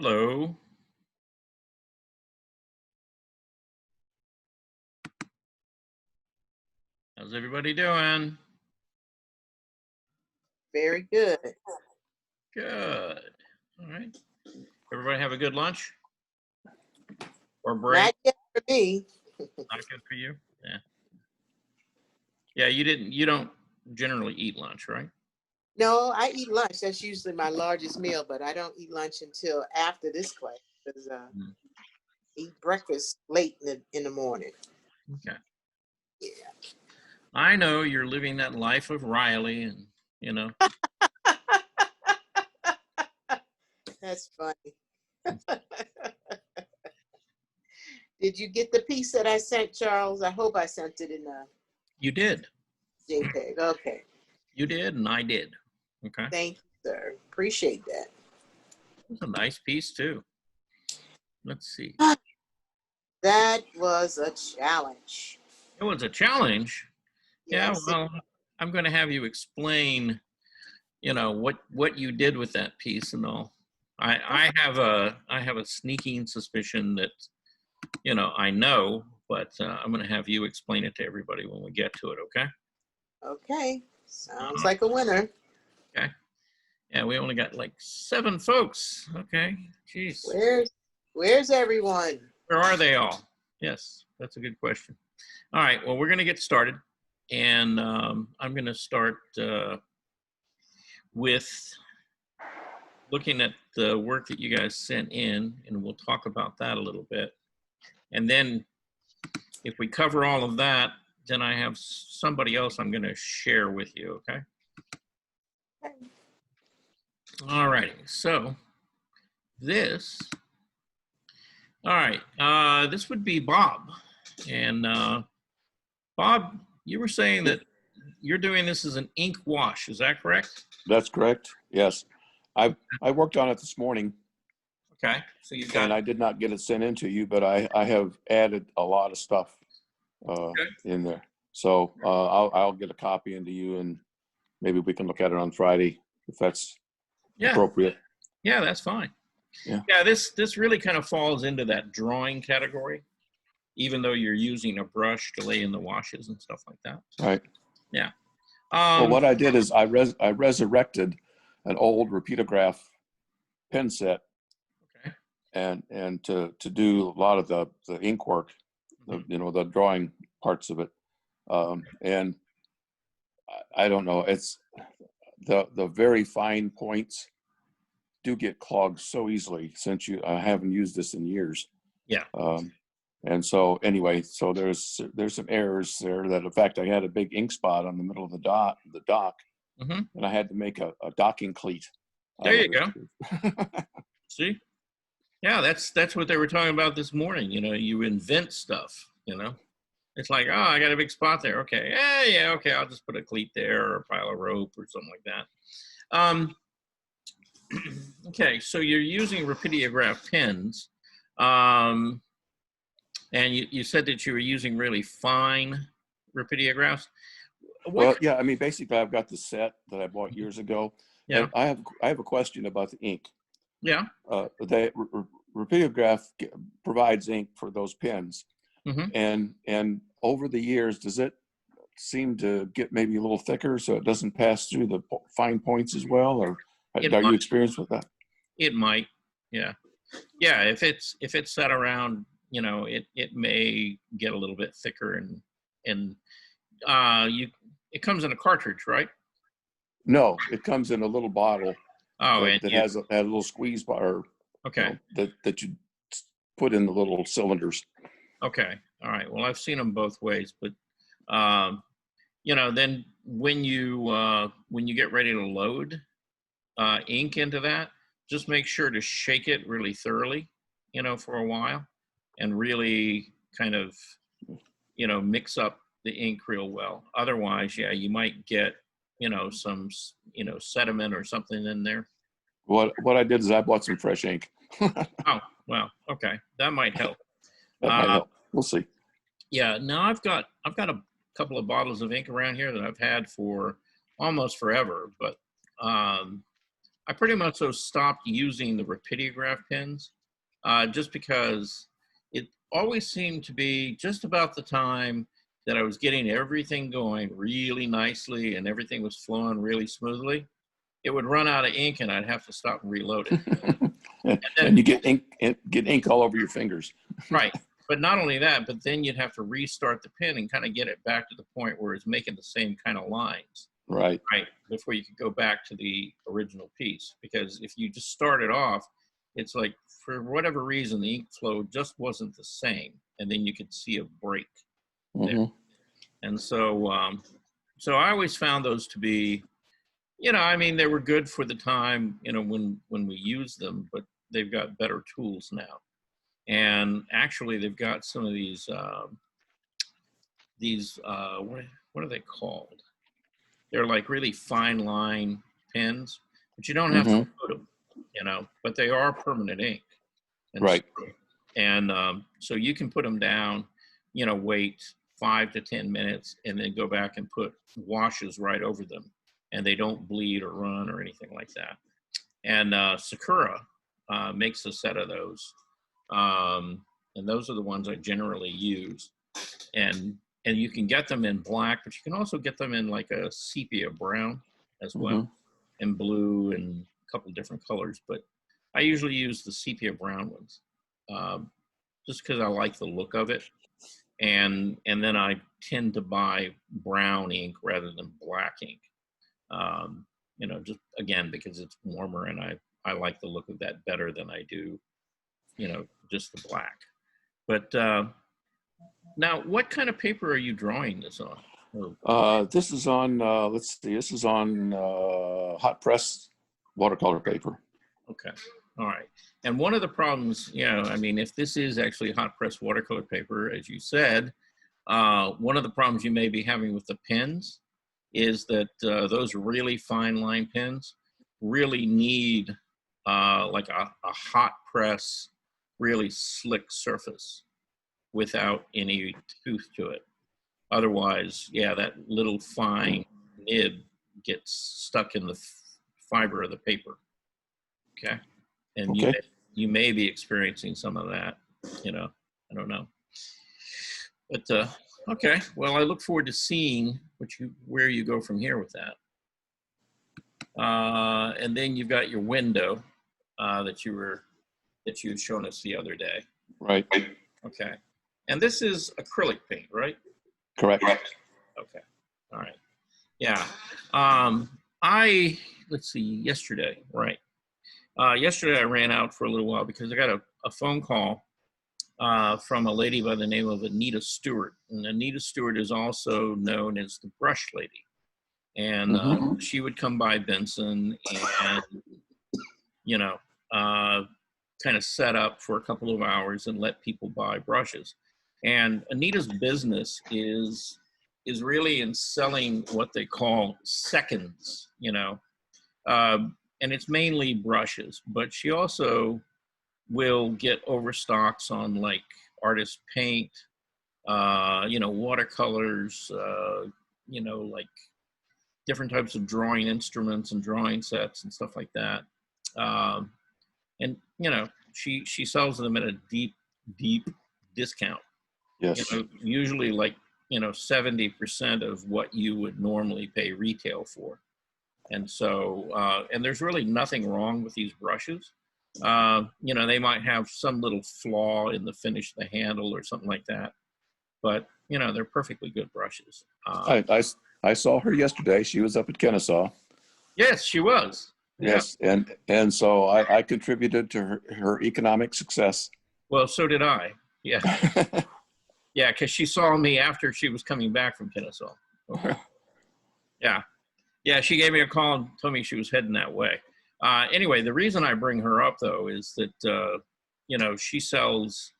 Hello. How's everybody doing? Very good. Good. All right. Everybody have a good lunch or break? Not yet for me. Not good for you? Yeah. Yeah, you don't generally eat lunch, right? No, I eat lunch. That's usually my largest meal, but I don't eat lunch until after this class because Mm, eat breakfast late in the morning. okay. Yeah. I know you're living that life of Riley and, you know, That's funny. Did you get the piece that I sent, Charles? I hope I sent it in a you did. JPEG. Okay. You did and I did. Okay. Thank you, sir. Appreciate that. It's a nice piece too. Let's see. That was a challenge. It was a challenge. Yeah, Yes. well, I'm going to have you explain what you did with that piece and all. I have a sneaking suspicion that I know, but I'm going to have you explain it to everybody when we get to it. Okay. Okay. Sounds like a winner. Okay. Yeah, we only got like 7 folks. Okay. Jeez. Where's everyone? Where are they all? Yes, that's a good question. All right. Well, we're going to get started, and I'm going to start with looking at the work that you guys sent in, and we'll talk about that a little bit. And then if we cover all of that, then I have somebody else I'm going to share with you, okay? All righty, so all right, this would be Bob. And Bob, you were saying that you're doing this as an ink wash, is that correct? That's correct. Yes. I worked on it this morning. Okay, so you've And got, I did not get it sent in to you, but I have added a lot of stuff in there. So I'll get a copy into you and maybe we can look at it on Friday if that's appropriate. Yeah, that's fine. Yeah, this really kind of falls into that drawing category, even though you're using a brush to lay in the washes and stuff like that. Right. Yeah. Well, what I did is I resurrected an old Repeatograph pen set. Okay. And to do a lot of the ink work, the drawing parts of it. And I don't know, it's the very fine points do get clogged so easily since I haven't used this in years. Yeah. And so anyway, so there's some errors there that, in fact, I had a big ink spot on the middle of the dock, and I had to make a docking cleat. There you go. See? Yeah, that's what they were talking about this morning. You invent stuff, It's like, oh, I got a big spot there. Okay. Yeah, okay, I'll just put a cleat there or a pile of rope or something like that. Okay, so you're using Repeatograph pens. And you said that you were using really fine Repeatiographs. Well, yeah, I mean, basically, I've got the set that I bought years ago. Yeah. And I have a question about the ink. Yeah. Repeatograph provides ink for those pens, and over the years, does it seem to get maybe a little thicker so it doesn't pass through the fine points as well, or are you experienced with that? It might, yeah. If it's set around, it may get a little bit thicker, and it comes in a cartridge, right? No, it comes in a little bottle. Oh, that has a little squeeze bar. Okay. That you put in the little cylinders. Okay. All right. Well, I've seen them both ways, but then when you get ready to load ink into that, just make sure to shake it really thoroughly, for a while, and really kind of, mix up the ink real well. Otherwise, yeah, you might get, some, sediment or something in there. What I did is I bought some fresh ink. Oh, well, okay, that might help. That might help. We'll see. Yeah, now I've got a couple of bottles of ink around here that I've had for almost forever, but I I pretty much so stopped using the Rapidograph pens, just because it always seemed to be just about the time that I was getting everything going really nicely and everything was flowing really smoothly. It would run out of ink and I'd have to stop and reload it. And you get ink all over your fingers. Right. But not only that, but then you'd have to restart the pen and kind of get it back to the point where it's making the same kind of lines, Right. right? Before you could go back to the original piece. Because if you just started off, it's like, for whatever reason, the ink flow just wasn't the same. And then you could see a break there. Mhm. And so, so I always found those to be, I mean, they were good for the time, when we used them, but they've got better tools now. And actually, they've got some of these what are they called? They're like really fine line pens, but you don't have to Mhm. put them, but they are permanent ink. And Right. so you can put them down, wait 5 to 10 minutes, and then go back and put washes right over them, and they don't bleed or run or anything like that. And Sakura makes a set of those. And those are the ones I generally use. And you can get them in black, but you can also get them in like a sepia brown as well, and blue and a couple different colors. But I usually use the sepia brown ones, just because I like the look of it. And then I tend to buy brown ink rather than black ink. Just again because it's warmer, and I like the look of that better than I do, just the black. But now, what kind of paper are you drawing this on? This is on, let's see, this is on hot press watercolor paper. Okay, all right. And one of the problems, I mean, if this is actually hot press watercolor paper, as you said, one of the problems you may be having with the pens is that those really fine line pens really need like a hot press, really slick surface without any tooth to it. Otherwise, that little fine nib gets stuck in the fiber of the paper. Okay. And Okay. you may be experiencing some of that, I don't know. But okay, well, I look forward to seeing where you go from here with that. And then you've got your window that you had shown us the other day. Right. Okay. And this is acrylic paint, right? Correct. Okay. All right. Yeah. Let's see, yesterday, right. Yesterday I ran out for a little while because I got a phone call from a lady by the name of Anita Stewart. And Anita Stewart is also known as the Brush Lady. And she would come by Benson and, kind of set up for a couple of hours and let people buy brushes. And Anita's business is really in selling what they call seconds, and it's mainly brushes, but she also will get overstocks on like artist paint, watercolors, like different types of drawing instruments and drawing sets and stuff like that. And she sells them at a deep discount. Yes. Usually like 70% of what you would normally pay retail for. And so and there's really nothing wrong with these brushes. They might have some little flaw in the finish of the handle or something like that, but they're perfectly good brushes. I saw her yesterday. She was up at Kennesaw. Yes, she was. Yes, and so I contributed to her economic success. Well, so did I. Yeah. Yeah, because she saw me after she was coming back from Kennesaw. Okay. Yeah, she gave me a call and told me she was heading that way. Anyway, the reason I bring her up, though, is that, she sells,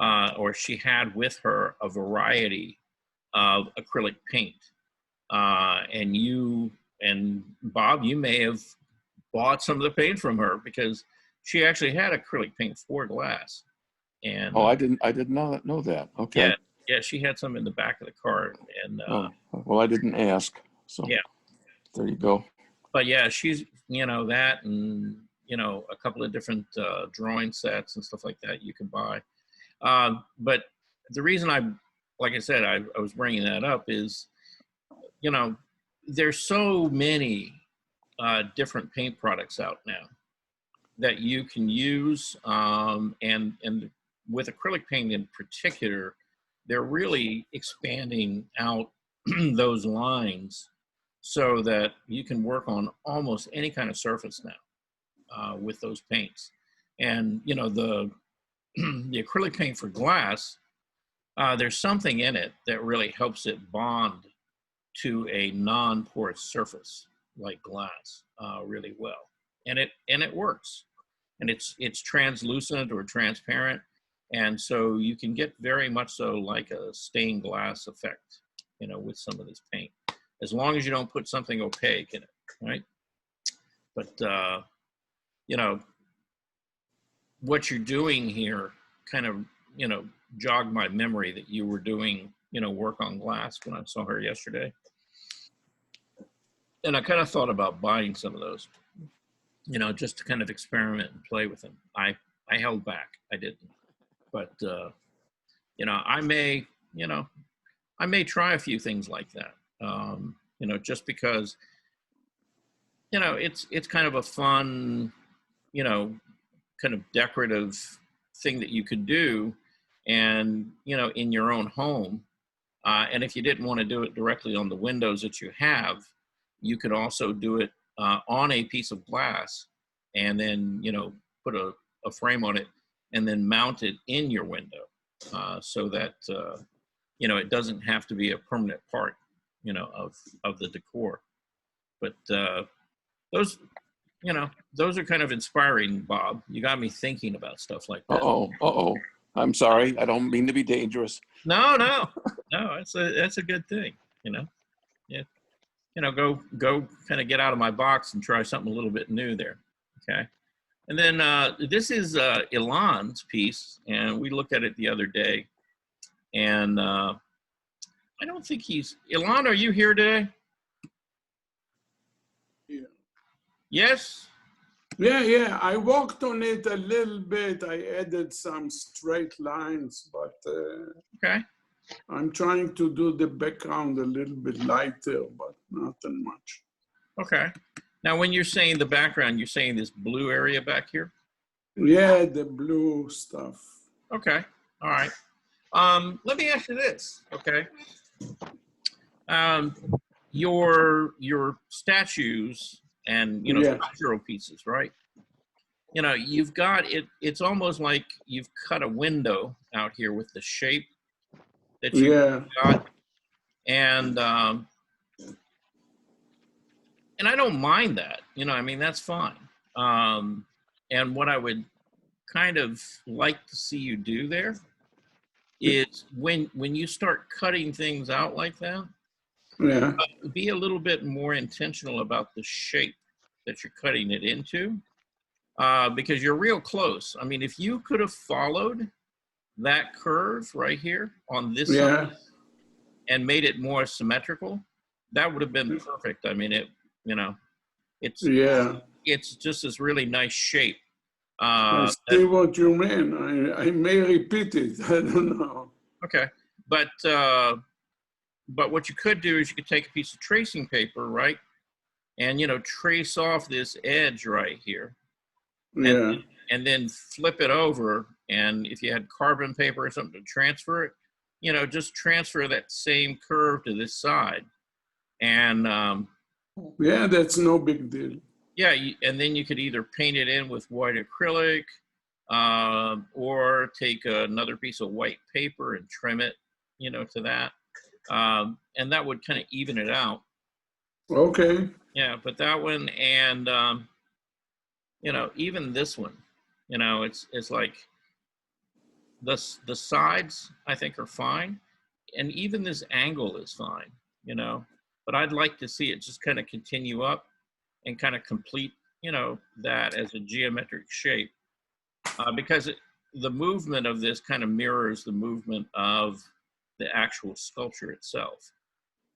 or she had with her a variety of acrylic paint. And you and Bob, you may have bought some of the paint from her because she actually had acrylic paint for glass. And I did not know that. Okay. Yeah, she had some in the back of the car. And well, I didn't ask. So yeah, there you go. but yeah, she's, you know, that and, you know, a couple of different drawing sets and stuff like that you can buy. But the reason like I said, I was bringing that up is, you know, there's so many different paint products out now that you can use. And with acrylic paint in particular, they're really expanding out those lines so that you can work on almost any kind of surface now with those paints. And, you know, the acrylic paint for glass, there's something in it that really helps it bond to a non-porous surface like glass really well. And it works. And it's translucent or transparent. And so you can get very much so like a stained glass effect, you know, with some of this paint, as long as you don't put something opaque in it, right? But, you know, what you're doing here kind of, you know, jogged my memory that you were doing, you know, work on glass when I saw her yesterday. And I kind of thought about buying some of those, you know, just to kind of experiment and play with them. I held back, I didn't. But, you know, I may try a few things like that, you know, just because, you know, it's kind of a fun, you know, kind of decorative thing that you could do and, you know, in your own home. And if you didn't want to do it directly on the windows that you have, you could also do it on a piece of glass and then, you know, put a frame on it and then mount it in your window so that, you know, it doesn't have to be a permanent part, you know, of the decor. But those, you know, those are kind of inspiring, Bob. You got me thinking about stuff like that. Uh-oh. I'm sorry. I don't mean to be dangerous. No, that's a good thing, you know. Yeah, you know, go kind of get out of my box and try something a little bit new there. Okay. And then this is Ilan's piece, and we looked at it the other day. And I don't think Ilan, are you here today? Yeah. Yes? Yeah. I worked on it a little bit. I added some straight lines, but Okay. I'm trying to do the background a little bit lighter, but not that much. Okay. Now, when you're saying the background, you're saying this blue area back here? Yeah, the blue stuff. Okay. All right. Let me ask you this, okay? Your statues and, you know, Yeah. sculptural pieces, right? You know, you've got it. It's almost like you've cut a window out here with the shape that you got, and I don't mind that. You know, I mean, that's fine. And what I would kind of like to see you do there is when you start cutting things out like that, Yeah. be a little bit more intentional about the shape that you're cutting it into, because you're real close. I mean, if you could have followed that curve right here on this side and made it more symmetrical, that would have been perfect. I mean, you know, it's just this really nice shape. I see what you mean. I may repeat it. I don't know. Okay, but what you could do is you could take a piece of tracing paper, right, and, you know, trace off this edge right here, and then flip it over. And if you had carbon paper or something to transfer it, you know, just transfer that same curve to this side, and yeah, that's no big deal. yeah, and then you could either paint it in with white acrylic, or take another piece of white paper and trim it, you know, to that. And that would kind of even it out. Okay. Yeah, but that one and, you know, even this one, you know, it's like the sides I think are fine. And even this angle is fine, you know, but I'd like to see it just kind of continue up and kind of complete, you know, that as a geometric shape, because the movement of this kind of mirrors the movement of the actual sculpture itself.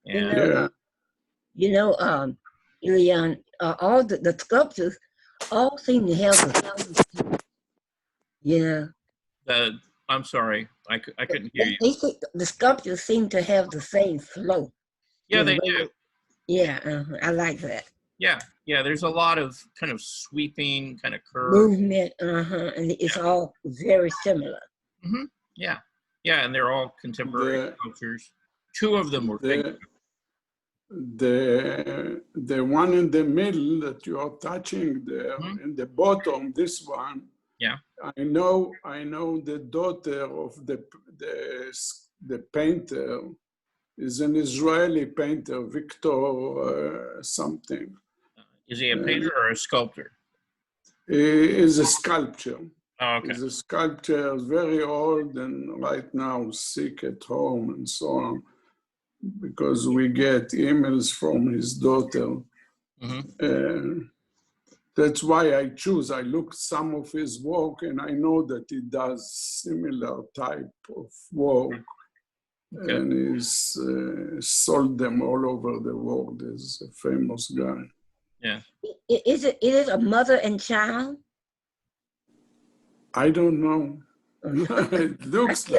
And You know, Leon, all the sculptures all seem to have the, yeah. I'm sorry, I couldn't hear you. The sculptures seem to have the same flow. Yeah, The they way- do. Yeah, I like that. Yeah, yeah. There's a lot of kind of sweeping kind of curve. Movement, and it's all very similar. Yeah, yeah, and they're all contemporary The- sculptures. Two of them were big. The one in the middle that you are touching there, in the bottom, this one. Yeah. I know the daughter of the painter is an Israeli painter, Victor something. Is he a painter or a sculptor? He is a sculptor. Oh, okay. He's a sculptor, very old and right now sick at home and so on, because we get emails from his daughter. That's why I choose. I looked some of his work and I know that he does similar type of work. Okay. And he's sold them all over the world. He's a famous guy. Yeah. Is it a mother and child? I don't know. It looks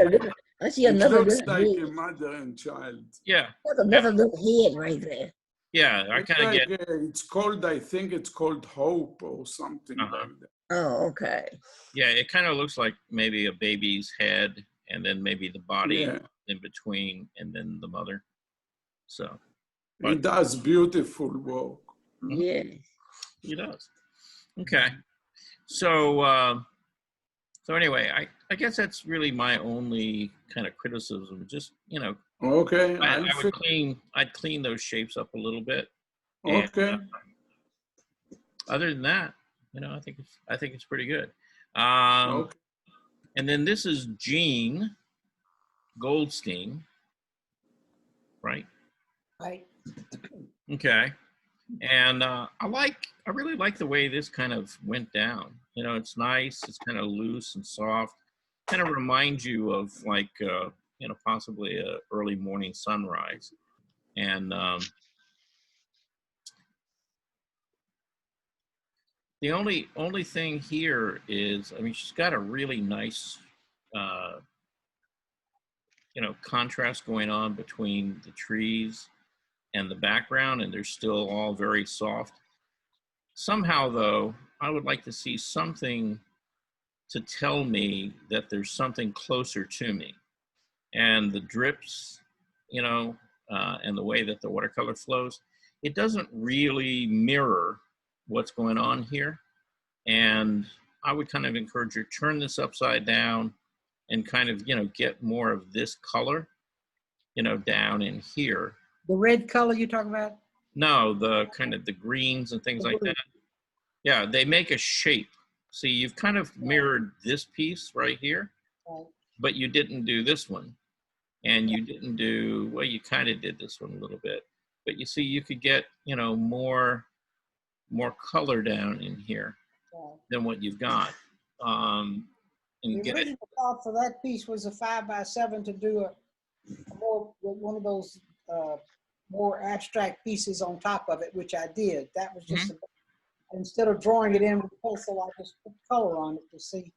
I see another little like head. a mother and child. Yeah. There's another little head right there. Yeah. I kind of get. It's called, I think it's called Hope or something like that. Oh, okay. Yeah, it kind of looks like maybe a baby's head, and then maybe the body Yeah. in between, and then the mother. So He But- does beautiful work. Yes. he does. Okay. So so anyway, I guess that's really my only kind of criticism. Just Okay. I'd clean those shapes up a little bit. And, Okay. Other than that, I think it's pretty good. Okay. And then this is Gene Goldstein, right? Right. Okay. And I really like the way this kind of went down. It's nice. It's kind of loose and soft. Kind of reminds you of like possibly a early morning sunrise. And the only thing here is, I mean, she's got a really nice contrast going on between the trees and the background, and they're still all very soft. Somehow, though, I would like to see something to tell me that there's something closer to me. And the drips, and the way that the watercolor flows, it doesn't really mirror what's going on here. And I would kind of encourage you to turn this upside down and kind of, get more of this color, down in here. The red color you talking about? No, the kind of the greens and things like that. Yeah, they make a shape. See, you've kind of mirrored this piece right here, Right. but you didn't do this one. And you didn't do, well, you kind of did this one a little bit. But you see, you could get, more color down in here Right. than what you've got. And The get it. original thought for that piece was a 5x7 to do a more, one of those more abstract pieces on top of it, which I did. That was just, instead of drawing it in with pencil, I just put color on it to see.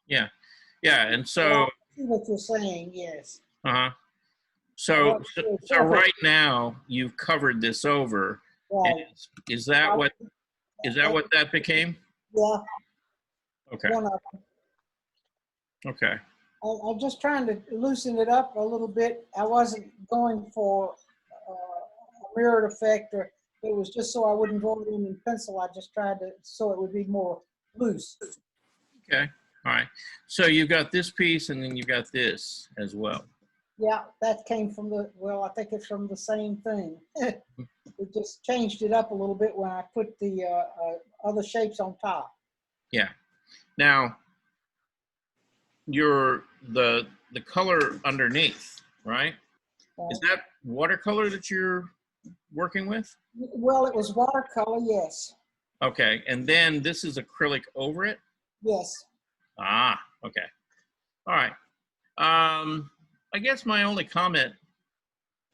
Yeah. Yeah. And so, I see what you're saying, yes. so right now you've covered this over. Right. Is that what that became? Yeah, Okay. one of them. Okay. I'm just trying to loosen it up a little bit. I wasn't going for a mirrored effect, or it was just so I wouldn't draw it in pencil. I just tried to, so it would be more loose. Okay. All right. So you've got this piece and then you've got this as well. Yeah, that came from I think it's from the same thing. We just changed it up a little bit when I put the other shapes on top. Yeah. Now, the color underneath, right? Is that watercolor that you're working with? Well, it was watercolor, yes. Okay. And then this is acrylic over it? Yes. Ah, okay. All right. I guess my only comment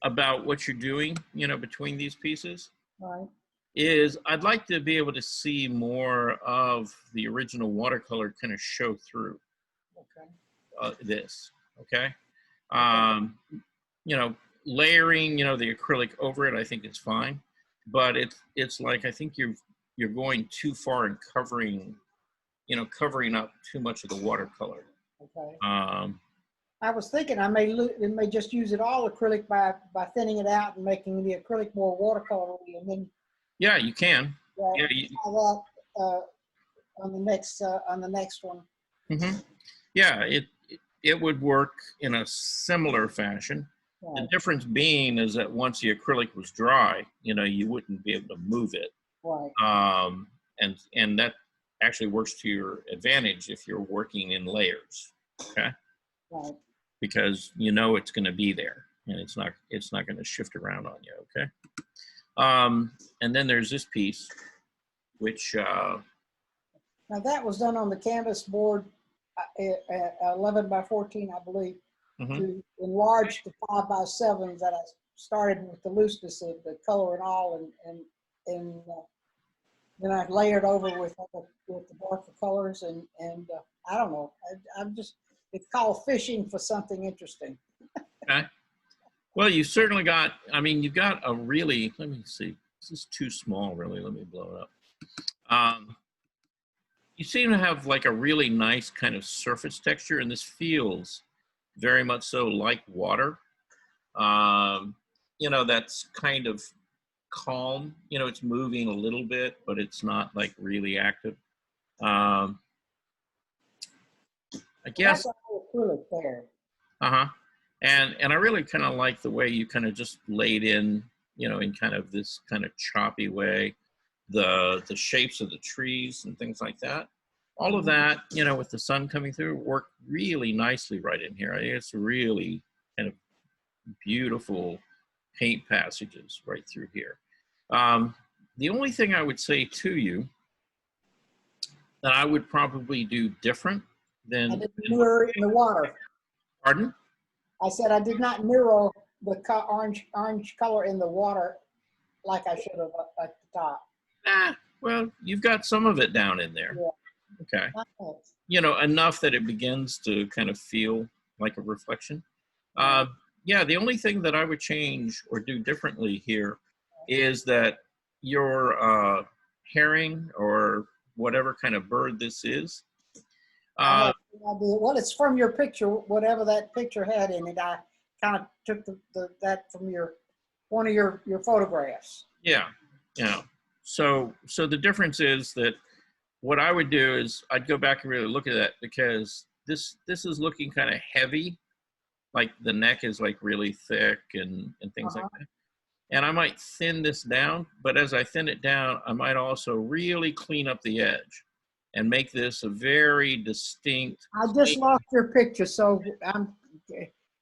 about what you're doing, between these pieces Right. is I'd like to be able to see more of the original watercolor kind of show through Okay. this. Okay. Um, you know, layering, you know, the acrylic over it, I think is fine, but it's like I think you're going too far and covering, you know, covering up too much of the watercolor. Okay. Um, I was thinking I may just use it all acrylic by thinning it out and making the acrylic more watercolory, and then yeah, you can. Yeah. try that on the next one. Mhm. Yeah, it would work in a similar fashion. The Right. difference being is that once the acrylic was dry, you know, you wouldn't be able to move it. Right. And that actually works to your advantage if you're working in layers, okay? Right. Because you know it's going to be there and it's not going to shift around on you, okay? And then there's this piece, which Now that was done on the canvas board, 11 by 14, I believe, mhm. to enlarge the 5 by 7s that I started with the looseness of the color and all, and then I layered over with the darker colors, and I don't know, I'm just, it's called fishing for something interesting. Okay. Well, you certainly got, I mean, you've got a really, let me see, this is too small, really. Let me blow it up. You seem to have like a really nice kind of surface texture, and this feels very much so like water. You know, that's kind of calm. You know, it's moving a little bit, but it's not like really active. I guess. That's all acrylic there. Uh-huh. And I really kind of like the way you kind of just laid in, you know, in kind of this kind of choppy way, the shapes of the trees and things like that. All of that, you know, with the sun coming through, worked really nicely right in here. I think it's really kind of beautiful paint passages right through here. The only thing I would say to you that I would probably do different I than, didn't mirror it in the water. pardon? I said I did not mirror the orange color in the water like I should have at the top. Well, you've got some of it down in there. Yeah. Okay. Not much. You know, enough that it begins to kind of feel like a reflection. Yeah, the only thing that I would change or do differently here is that your herring or whatever kind of bird this is, I have no idea. Well, it's from your picture, whatever that picture had in it. I kind of took that from one of your photographs. yeah, you know. So the difference is that what I would do is I'd go back and really look at that, because this is looking kind of heavy, like the neck is like really thick and things like that. And I might thin this down, but as I thin it down, I might also really clean up the edge and make this a very distinct. I just lost your picture, so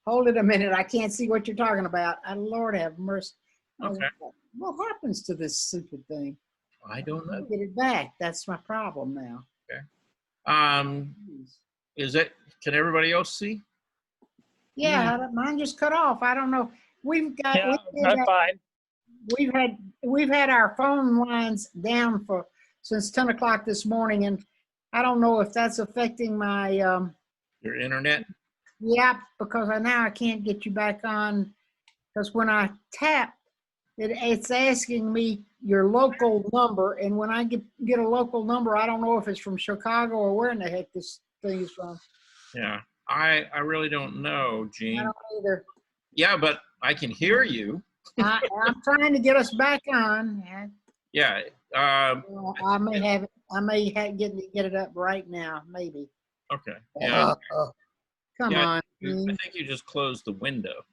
hold it a minute. I can't see what you're talking about. Lord have mercy. Okay. What happens to this stupid thing? I don't know. Get it back. That's my problem now. Is it? Can everybody else see? Yeah, mine just cut off. I don't know. We've got. Yeah, I'm fine. We've had our phone lines down since 10 o'clock this morning, and I don't know if that's affecting my. Your internet? Yeah, because now I can't get you back on, because when I tap, it's asking me your local number, and when I get a local number, I don't know if it's from Chicago or where in the heck this thing is from. Yeah, I really don't know, I Gene. don't either. Yeah, but I can hear you. I'm trying to get us back on. Yeah. I may get it up right now, maybe. Okay. Yeah. Come Yeah, on. I think you just closed the window.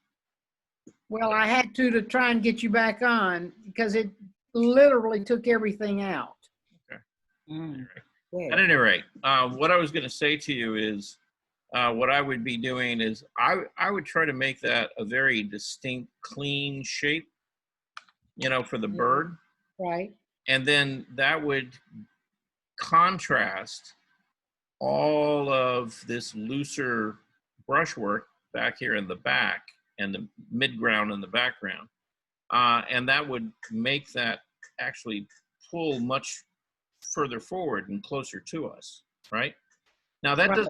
Well, I had to try and get you back on, because it literally took everything out. Okay. Yeah. At any rate, what I was going to say to you is, what I would be doing is I would try to make that a very distinct, clean shape, you know, for the bird. Right. And then that would contrast all of this looser brushwork back here in the back and the midground in the background. And that would make that actually pull much further forward and closer to us, right? Now Right.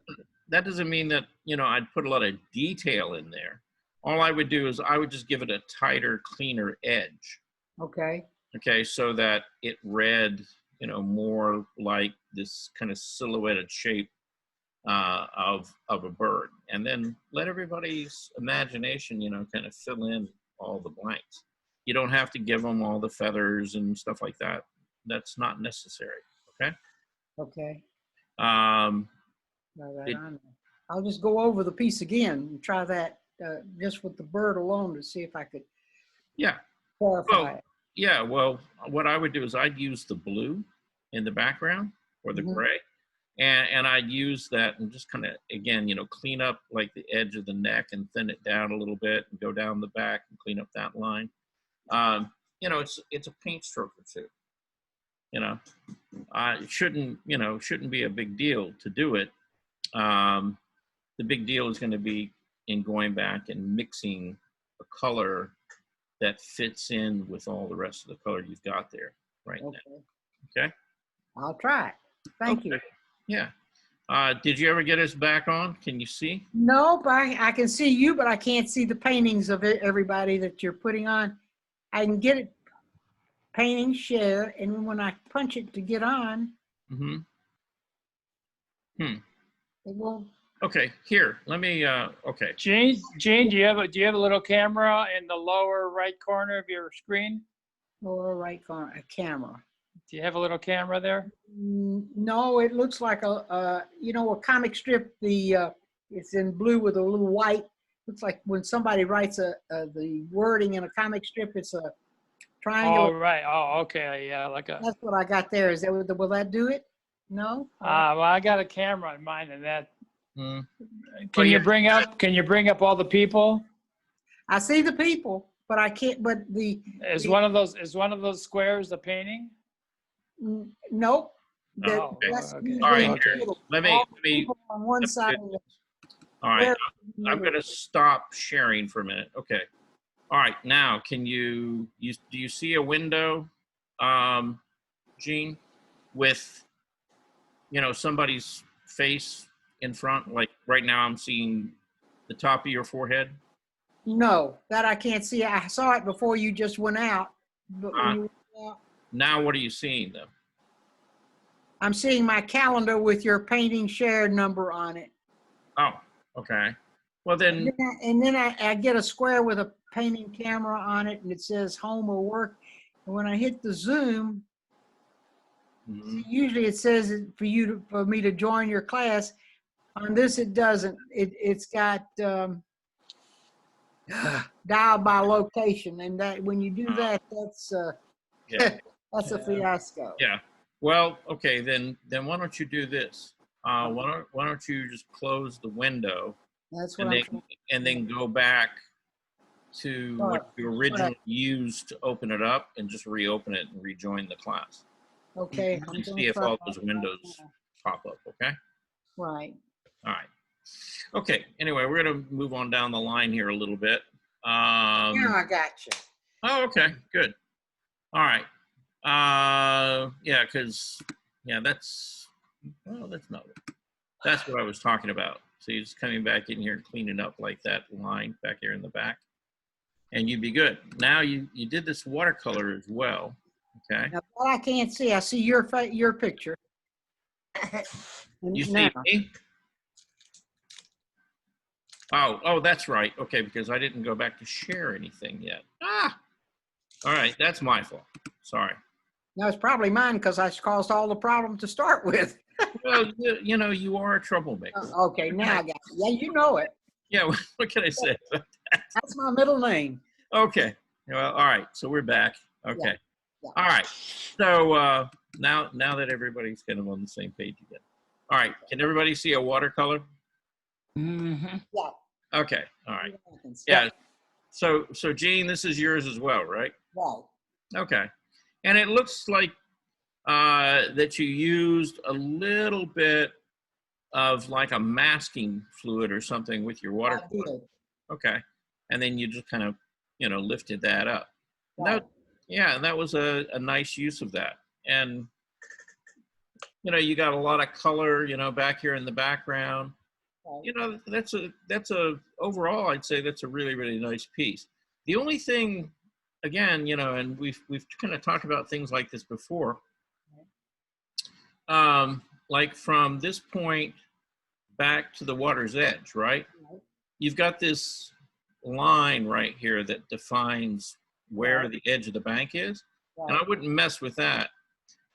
that doesn't mean that, you know, I'd put a lot of detail in there. All I would do is I would just give it a tighter, cleaner edge. Okay. Okay, so that it read, you know, more like this kind of silhouetted shape of a bird, and then let everybody's imagination, you know, kind of fill in all the blanks. You don't have to give them all the feathers and stuff like that. That's not necessary. Okay. Okay. Um, Now that It- I know. I'll just go over the piece again and try that just with the bird alone to see if I could yeah. clarify Well, it. yeah. Well, what I would do is I'd use the blue in the background or the Mhm. gray, and I'd use that and just kind of, again, you know, clean up like the edge of the neck and thin it down a little bit and go down the back and clean up that line. You know, it's a paint stroke or two. You know, it shouldn't be a big deal to do it. The big deal is going to be in going back and mixing a color that fits in with all the rest of the color you've got there right now. Okay. Okay. I'll try it. Thank you. Okay. Yeah. Did you ever get us back on? Can you see? No, but I can see you, but I can't see the paintings of everybody that you're putting on. I can get it, painting, share, and when I punch it to get on, Mm-hmm. it won't. Okay. Here, let me. Okay. Jane, do you have a little camera in the lower right corner of your screen? Lower right corner, a camera. Do you have a little camera there? No, it looks like a comic strip. It's in blue with a little white. Looks like when somebody writes the wording in a comic strip, it's a Oh, triangle. right. Oh, okay. Yeah, like a. That's what I got there. Is that will that do it? No. Well, I got a camera on mine, and that. Mm. Can you yeah. bring up? Can you bring up all the people? I see the people, but I can't. But Is one of those squares the painting? nope. Oh, That's okay. usually All right, in the here, middle. let me- All let the me- people on one side. And All right. the I'm going to stop sharing for a minute. Okay. All right. Now, do you see a window, Gene, with, you know, somebody's face in front? Like right now, I'm seeing the top of your forehead. No, that I can't see. I saw it before you just went out. But when you went out, Now, what are you seeing though? I'm seeing my calendar with your painting shared number on it. Oh, okay. Well then, And then I get a square with a painting camera on it and it says home or work. And when I hit the Zoom, mhm. usually it says for me to join your class. On this, it doesn't. It's got dial by location. And that when you do that, that's Yeah. that's a fiasco. Yeah. Well, okay, then why don't you do this? Why don't you just close the window That's what and I'm then trying. and then go back to what you originally used to open it up and just reopen it and rejoin the class. Okay. And I'm gonna see if try all that those right windows now. pop up. Okay. Right. All right. Okay. Anyway, we're gonna move on down the line here a little bit. Now I got you. Oh, okay. Good. All right. Yeah, because that's not it. That's what I was talking about. So you're just coming back in here and cleaning up like that line back here in the back, and you'd be good. Now you did this watercolor as well. Okay. Now, what I can't see, I see your picture. You see Now, me? Oh, that's right. Okay, because I didn't go back to share anything yet. All right, that's my fault. Sorry. now it's probably mine because I caused all the problem to start with. Well, you know, you are a troublemaker. Okay, now I got it. Yeah, you know it. Yeah, what can I say? That's my middle name. Okay. Well, all right. So we're back. Okay. Yeah. All right. So now that everybody's kind of on the same page again. All right. Can everybody see a watercolor? Mm-hmm. Yeah. Okay. All right. I can see. Yeah. So Gene, this is yours as well, right? Right. Okay. And it looks like that you used a little bit of like a masking fluid or something with your I watercolor. did. Okay. And then you just kind of, lifted that up. Right. Yeah, and that was a nice use of that. And, you know, you got a lot of color, you know, back here in the background. Right. You know, that's a overall, I'd say that's a really, really nice piece. The only thing, again, you know, and we've kind of talked about things like this before. Like from this point back to the water's edge, right? Right. You've got this line right here that defines where Right. the edge of the bank is. And I Right. wouldn't mess with that.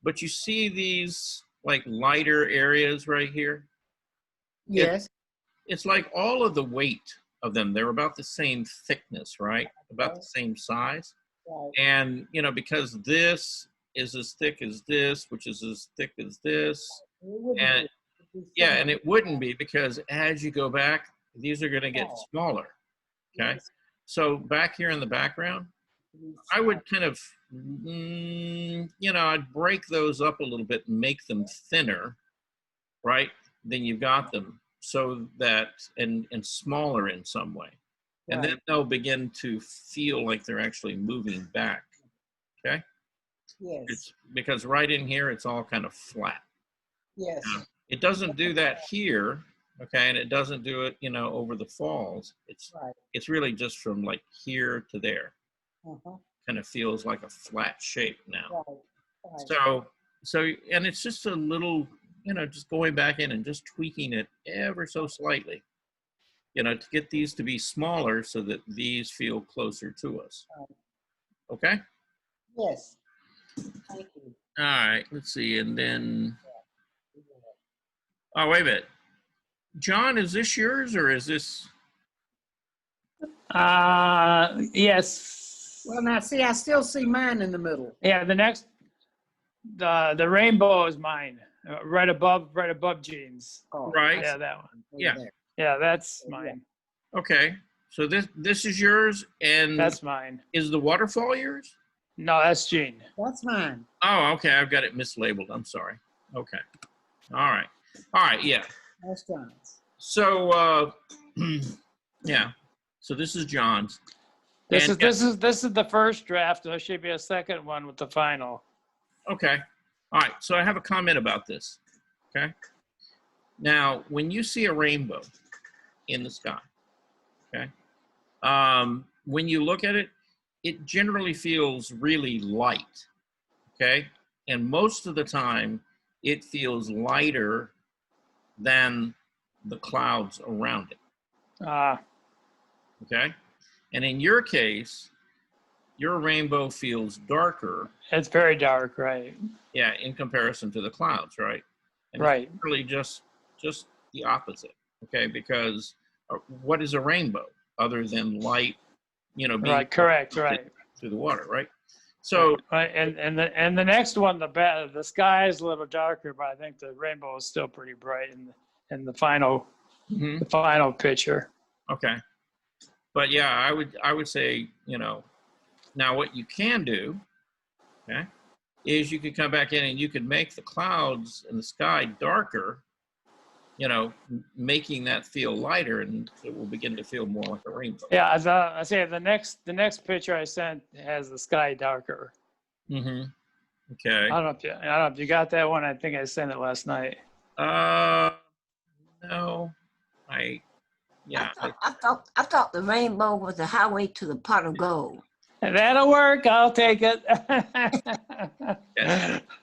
But you see these like lighter areas right here? Yes. It's like all of the weight of them, they're about the same thickness, right? About the same size. Right. And, you know, because this is as thick as this, which is as thick as this. It wouldn't And be. It'd be yeah, similar. and it wouldn't be because as you go back, these are going to get Small. smaller. Okay. Yes. So back here in the background, It'd be I small. would kind of, you know, I'd break those up a little bit and make them thinner, right? Then you've got them so that, and smaller in some way. And then Right. they'll begin to feel like they're actually moving back. Okay. Yes. It's because right in here, it's all kind of flat. Yes. It doesn't do that here. Okay. And it doesn't do it, you know, over the falls. Right. It's really just from like here to there. Uh-huh. Kind of feels like a flat shape now. Right. Right. So, and it's just a little, you know, just going back in and just tweaking it ever so slightly, you know, to get these to be smaller so that these feel closer to us. Okay. Yes. Thank you. All right. Let's see. And then, oh, wait a minute. John, is this yours or is this? Yes. Well, now see, I still see mine in the middle. Yeah, the next, the rainbow is mine, right above Jean's. Oh, Right. Yeah, that one. over Yeah. there. Yeah, that's Yeah. mine. Okay. So this is yours, and That's mine. is the waterfall yours? No, that's Jean. That's mine. Oh, okay. I've got it mislabeled. I'm sorry. Okay. All right. All right. Yeah. That's John's. So, yeah. So this is John's. This And- is the first draft. There should be a second one with the final. Okay. All right. So I have a comment about this. Okay. Now, when you see a rainbow in the sky, okay, when you look at it, it generally feels really light. Okay. And most of the time, it feels lighter than the clouds around it. Okay. And in your case, your rainbow feels darker, It's very dark, right? yeah, in comparison to the clouds, right? And Right. it's really just the opposite, okay? Because what is a rainbow other than light, you know, being Right, correct, right. through the water, right? So Right, and the next one, the sky is a little darker, but I think the rainbow is still pretty bright in the final mhm, the final picture. okay, but yeah, I would say, you know, now what you can do, okay, is you could come back in and you could make the clouds in the sky darker, you know, making that feel lighter, and it will begin to feel more like a rainbow. Yeah, as I say, the next picture I sent has the sky darker. Mm-hmm. Okay. I don't know if you got that one. I think I sent it last night. No, yeah. I thought the rainbow was the highway to the pot of gold. That'll work. I'll take it.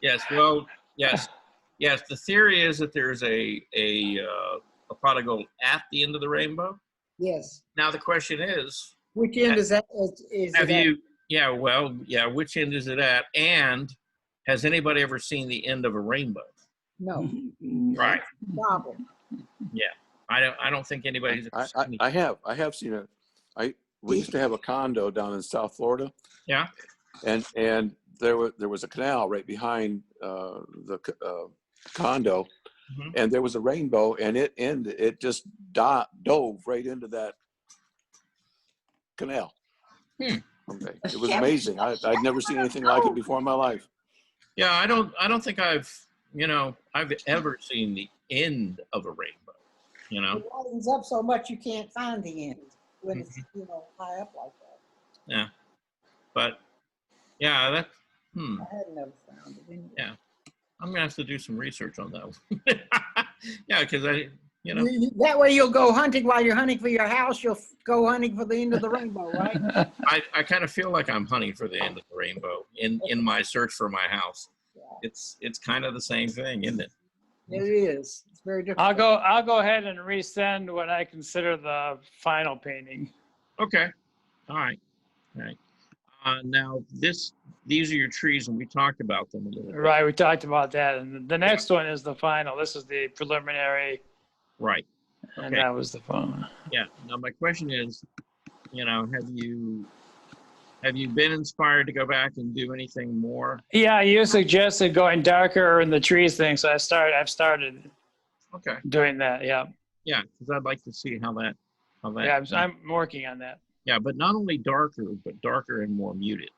Yes. Well, yes. The theory is that there's a pot of gold at the end of the rainbow. Yes. Now the question is, Which end is that? Is have it at? you? Yeah. Well, yeah. Which end is it at? And has anybody ever seen the end of a rainbow? No. Right. Problem. I don't think anybody's ever seen it. I have seen it. We used to have a condo down in South Florida. Yeah. And there was a canal right behind the condo, Mhm. and there was a rainbow, and it just dove right into that canal. Hmm. Okay. It was amazing. I'd never seen anything like it before in my life. Yeah. I don't think I've ever seen the end of a rainbow. You know. It lightens up so much you can't find the end when it's high up like that. Yeah. But Yeah, that, I had never found it. Anyway. Yeah. I'm gonna have to do some research on that one. Yeah, because That way you'll go hunting while you're hunting for your house. You'll go hunting for the end of the rainbow, right? I kind of feel like I'm hunting for the end of the rainbow in my search for my house. It's kind of the same thing, isn't it? It is. It's very difficult. I'll go ahead and resend what I consider the final painting. Okay. All right. All right. Now these are your trees, and we talked about them a little bit. Right, we talked about that. And the next one is the final. This is the preliminary, Right. and Okay. that was the final. Yeah. Now my question is, have you been inspired to go back and do anything more? Yeah, you suggested going darker in the trees thing, so I've started Okay. doing that. Yeah, Yeah, because I'd like to see how that. yeah, I'm working on that. Yeah, but not only darker, but darker and more muted.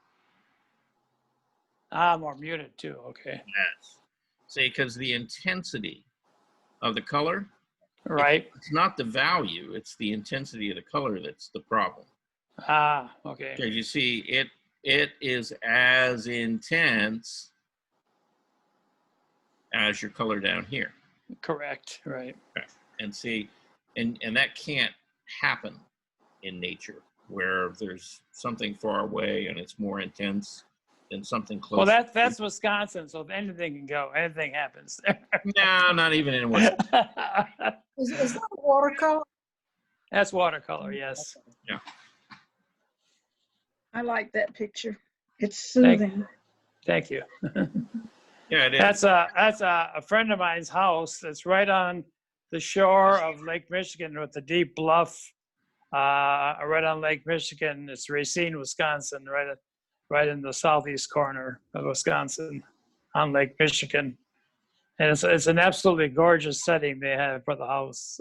More muted too. Okay, Yes. See, because the intensity of the color, right. it's not the value, it's the intensity of the color that's the problem. Okay. Because you see, it is as intense as your color down here. Correct. Right. And see, and that can't happen in nature, where there's something far away and it's more intense than something close. Well, that's Wisconsin, so anything can go. Anything happens there. No, not even in Wisconsin. Is that watercolor? That's watercolor. Yes. I like that picture. It's soothing. Thank you. Yeah, it is. That's a friend of mine's house. That's right on the shore of Lake Michigan with the deep bluff. Right on Lake Michigan. It's Racine, Wisconsin, right in the southeast corner of Wisconsin on Lake Michigan. And it's an absolutely gorgeous setting they have for the house.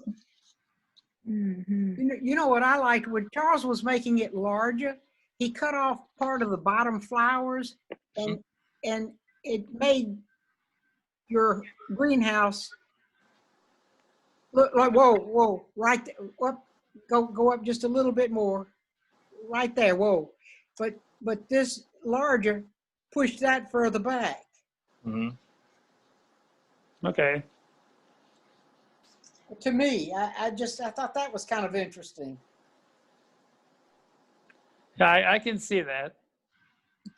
Mhm. You know what I liked? When Charles was making it larger, he cut off part of the bottom flowers, and it made your greenhouse look like whoa, right there, up, go up just a little bit more, right there, whoa. But this larger pushed that further back. Mhm. Okay. To me, I thought that was kind of interesting. Yeah, I can see that.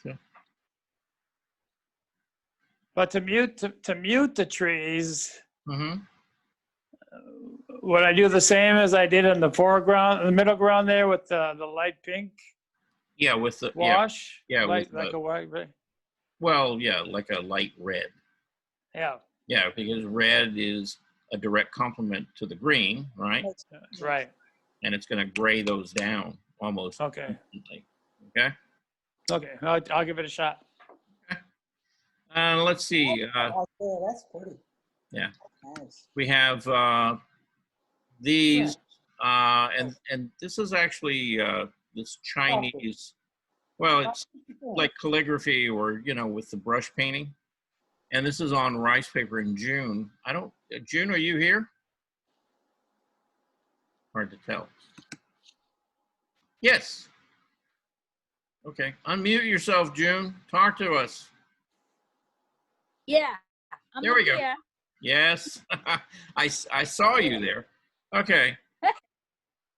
Okay. But to mute the trees, Mhm. would I do the same as I did in the foreground, in the middle ground there with the light pink Yeah, with the wash? yeah, like with a white, right? well, yeah, like a light red. Yeah, Yeah, because red is a direct complement to the green, right? that's right. And it's going to gray those down almost Okay. instantly. Okay. Okay, I'll give it a shot. Let's see. Right there, that's pretty. Yeah. Nice. We have these, and this is actually this Chinese. Well, it's like calligraphy, or with the brush painting. And this is on rice paper in June. June, are you here? Hard to tell. Yes. Okay. Unmute yourself, June. Talk to us. Yeah. I'm There we go. here. Yes. I saw you there. Okay.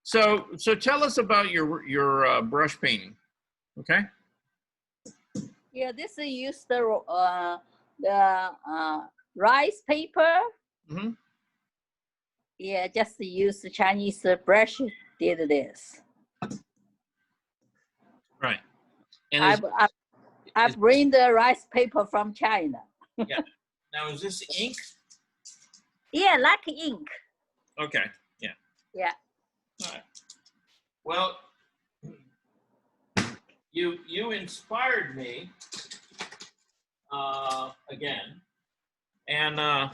So tell us about your brush painting. Okay. Yeah, this is used the rice paper. Mm-hmm. Yeah, just use the Chinese brush. Did this. Right. And I bring the rice paper from China. yeah. Now, is this ink? Yeah, like ink. Okay. Yeah. Yeah. All right. Well, you inspired me again, and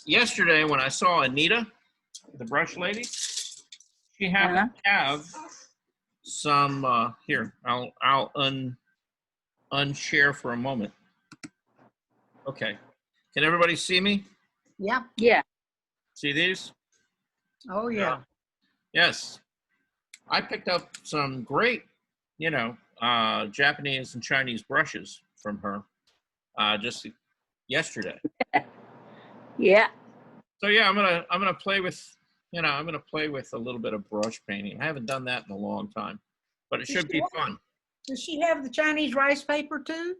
yesterday when I saw Anita, the brush lady, she happened to have some here. I'll unshare for a moment. Okay. Can everybody see me? Yep. Yeah. See these? Oh yeah. Yes. I picked up some great, Japanese and Chinese brushes from her just yesterday. Yeah. So yeah, I'm gonna play with, I'm gonna play with a little bit of brush painting. I haven't done that in a long time, but it should be fun. Does she have the Chinese rice paper too?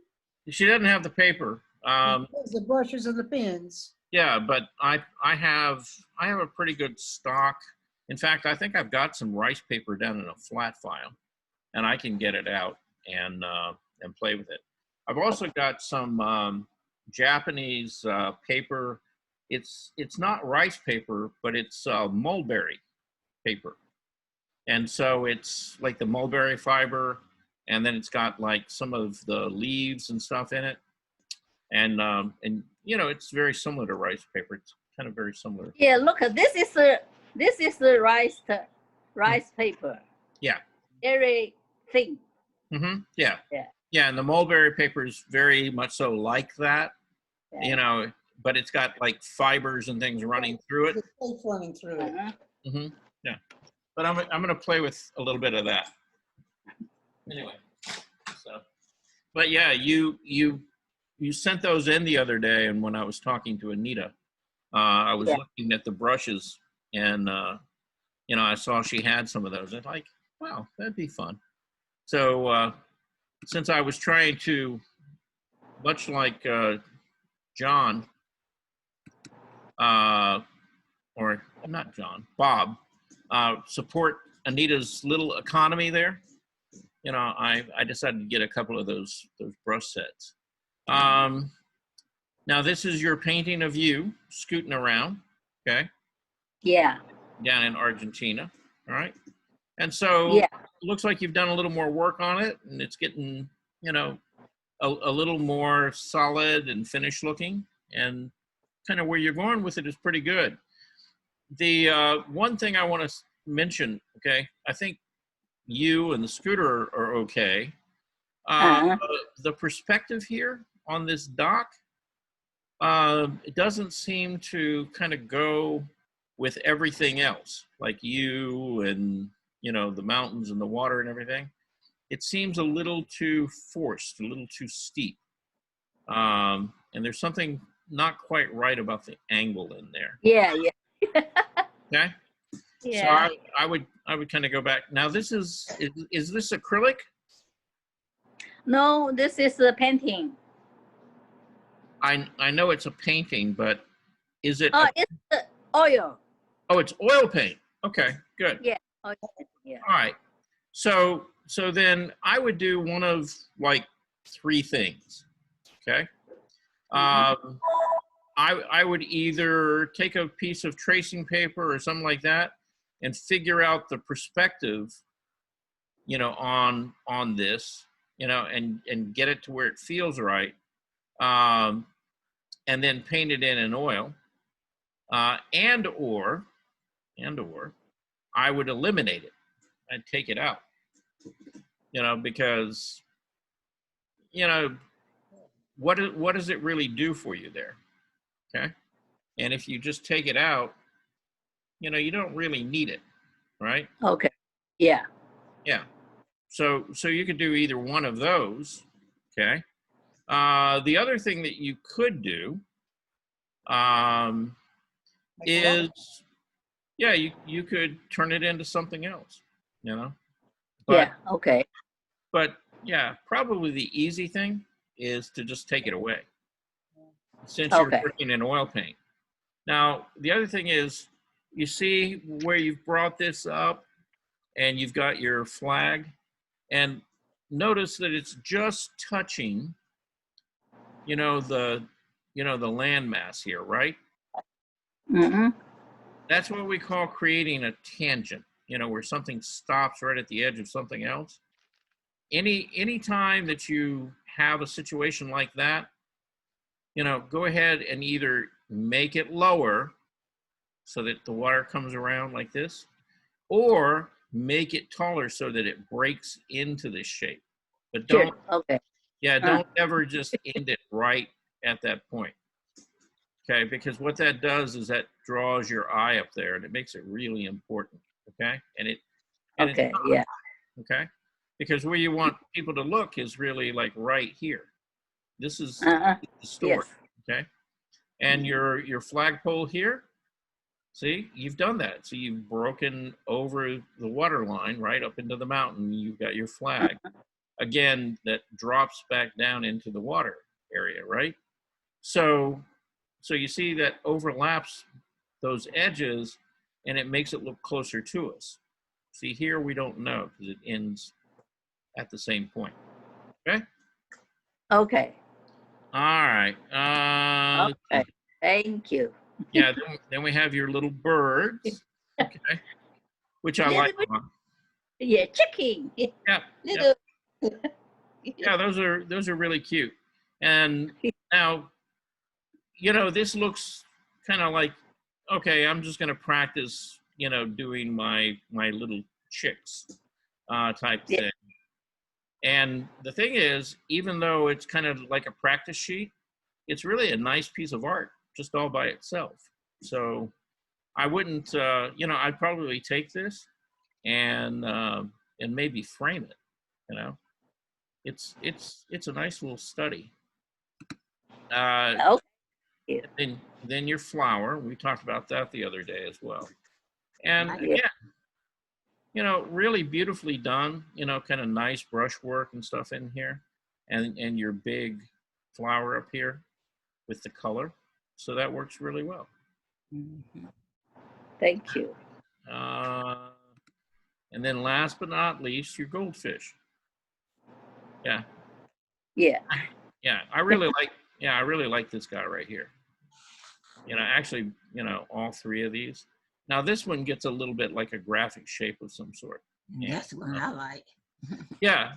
She doesn't have the paper. The brushes and the pens. Yeah, but I have a pretty good stock. In fact, I think I've got some rice paper down in a flat file, and I can get it out and play with it. I've also got some Japanese paper. It's not rice paper, but it's mulberry paper, and so it's like the mulberry fiber, and then it's got like some of the leaves and stuff in it, and it's very similar to rice paper. It's kind of very similar. Yeah, look, this is the rice paper. Yeah. Very thin. Mm-hmm. Yeah. Yeah. Yeah, and the mulberry paper is very much so like that, Yeah. but it's got like fibers and things running through it. The tape running through it. Uh-huh. Mm-hmm. Yeah, but I'm gonna play with a little bit of that. Anyway, so, but yeah, you sent those in the other day, and when I was talking to Anita, I was looking at the brushes, and I saw she had some of those. I'm like, wow, that'd be fun. So since I was trying to, much like John, or not John, Bob, support Anita's little economy there, I decided to get a couple of those brush sets. Now this is your painting of you scooting around, okay? Yeah. Down in Argentina, all right? And so Yeah. it looks like you've done a little more work on it, and it's getting, a little more solid and finished looking, and kind of where you're going with it is pretty good. The one thing I want to mention, okay, I think you and the scooter are okay. The perspective here on this dock, it doesn't seem to kind of go with everything else, like you and, the mountains and the water and everything. It seems a little too forced, a little too steep. And there's something not quite right about the angle in there. Yeah. Okay. Yeah. So I would kind of go back. Now this is this acrylic? No, this is a painting. I know it's a painting, but is it? It's the oil. Oh, it's oil paint. Okay, good. Yeah. Oh, yeah. All right. So then I would do one of like three things. Okay. I would either take a piece of tracing paper or something like that and figure out the perspective, on this, and get it to where it feels right. And then paint it in oil, and or I would eliminate it. I'd take it out, because, what does it really do for you there? Okay. And if you just take it out, you don't really need it, right? Okay. Yeah. Yeah. So you could do either one of those. Okay. The other thing that you could do is, you could turn it into something else, But, Yeah. Okay. But yeah, probably the easy thing is to just take it away, since you're Okay. working in oil paint. Now, the other thing is, you see where you've brought this up and you've got your flag, and notice that it's just touching, the landmass here, right? Mm-hmm. That's what we call creating a tangent, where something stops right at the edge of something else. Any time that you have a situation like that, go ahead and either make it lower so that the water comes around like this, or make it taller so that it breaks into this shape. But don't, Okay. don't ever just end it right at that point. Okay, because what that does is that draws your eye up there, and it makes it really important. Okay, and it's Okay. not, Yeah. okay. because where you want people to look is really like right here. This is Uh-huh. the story, Yes. okay? And your flagpole here, see, you've done that. So you've broken over the water line right up into the mountain. You've got your flag. Again, that drops back down into the water area, right? So you see that overlaps those edges and it makes it look closer to us. See here, we don't know because it ends at the same point, okay? Okay. All right. Let's see. Okay. Thank you. Yeah, then we have your little birds, okay, which I Little like bit- a lot. Yeah, chicken. Yeah, yeah, Little. yeah, those are really cute. And now, you know, this looks kind of like, okay, I'm just gonna practice, you know, doing my little chicks type Yeah. thing. And the thing is, even though it's kind of like a practice sheet, it's really a nice piece of art just all by itself. So I wouldn't, you know, I'd probably take this and maybe frame it. You know, it's a nice little study. Okay. Then your flower. We talked about that the other day as well. And Yeah. again, you know, really beautifully done. You know, kind of nice brushwork and stuff in here, and your big flower up here with the color. So that works really well. Thank you. And then last but not least, your goldfish. Yeah, Yeah. yeah, I really like this guy right here. You know, actually, you know, all three of these. Now this one gets a little bit like a graphic shape of some sort. That's what I like. Yeah,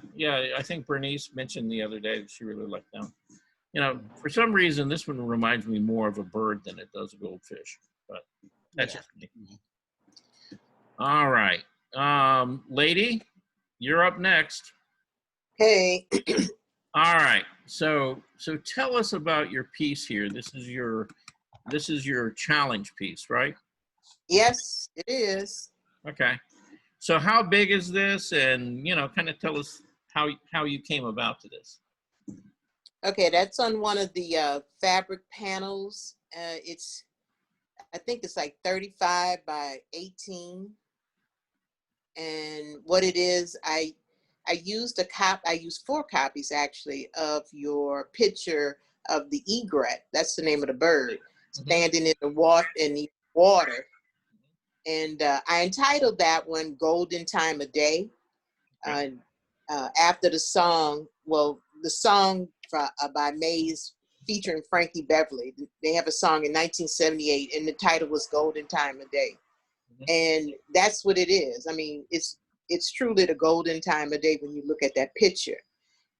I think Bernice mentioned the other day that she really liked them. You know, for some reason, this one reminds me more of a bird than it does a goldfish, but that's just me. All right. Lady, you're up next. Okay. All right. So tell us about your piece here. This is your challenge piece, right? Yes, it is. Okay. So how big is this? And, you know, kind of tell us how you came about to this. Okay, that's on one of the fabric panels. I think it's like 35 by 18. And what it is, I used I used 4 copies actually of your picture of the egret. That's the name of the bird, standing in the water. And I entitled that one "Golden Time of Day," after the song. Well, the song by Maze featuring Frankie Beverly. They have a song in 1978, and the title was "Golden Time of Day." And that's what it is. I mean, it's truly the golden time of day when you look at that picture.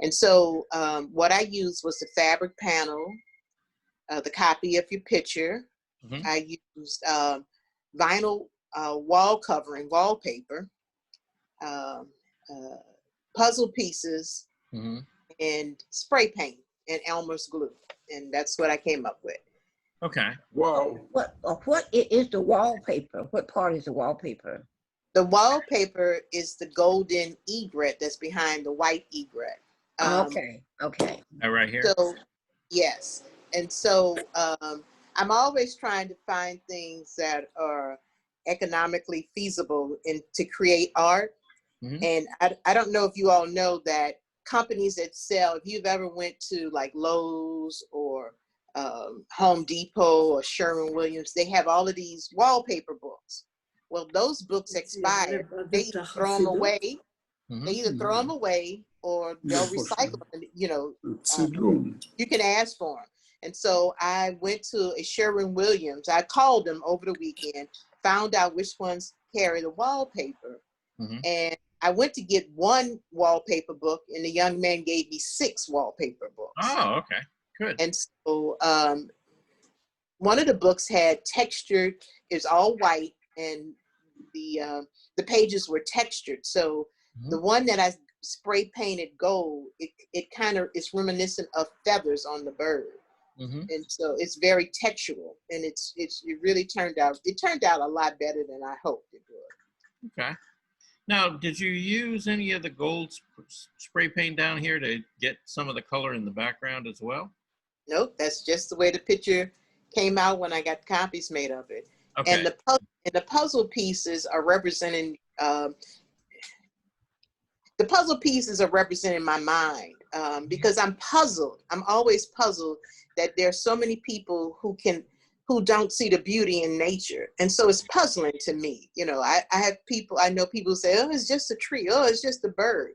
And so what I used was the fabric panel, the copy of your picture. I used vinyl wall covering, wallpaper, puzzle pieces, and spray paint and Elmer's glue. And that's what I came up with. Okay. Wow. What is the wallpaper? What part is the wallpaper? The wallpaper is the golden egret that's behind the white egret. Okay. Right here. So, yes. And so I'm always trying to find things that are economically feasible to create art. And I don't know if you all know that companies that sell, if you've ever went to like Lowe's or Home Depot or Sherwin-Williams, they have all of these wallpaper books. Well, those books expire. They either throw them away. They either throw them away or they'll recycle them. You know, you can ask for them. And so I went to a Sherwin-Williams. I called them over the weekend, found out which ones carry the wallpaper, and I went to get one wallpaper book, and the young man gave me 6 wallpaper books. Oh, okay. Good. And so one of the books had textured, it's all white, and the pages were textured. So the one that I spray painted gold, it kind of is reminiscent of feathers on the bird. And so it's very textural, and it really turned out a lot better than I hoped it would. Okay. Now, did you use any of the gold spray paint down here to get some of the color in the background as well? Nope, that's just the way the picture came out when I got copies made of it. Okay. And the puzzle pieces are representing the puzzle pieces are representing my mind, because I'm puzzled. I'm always puzzled that there's so many people who don't see the beauty in nature. And so it's puzzling to me. You know, I know people say, oh, it's just a tree. Oh, it's just a bird,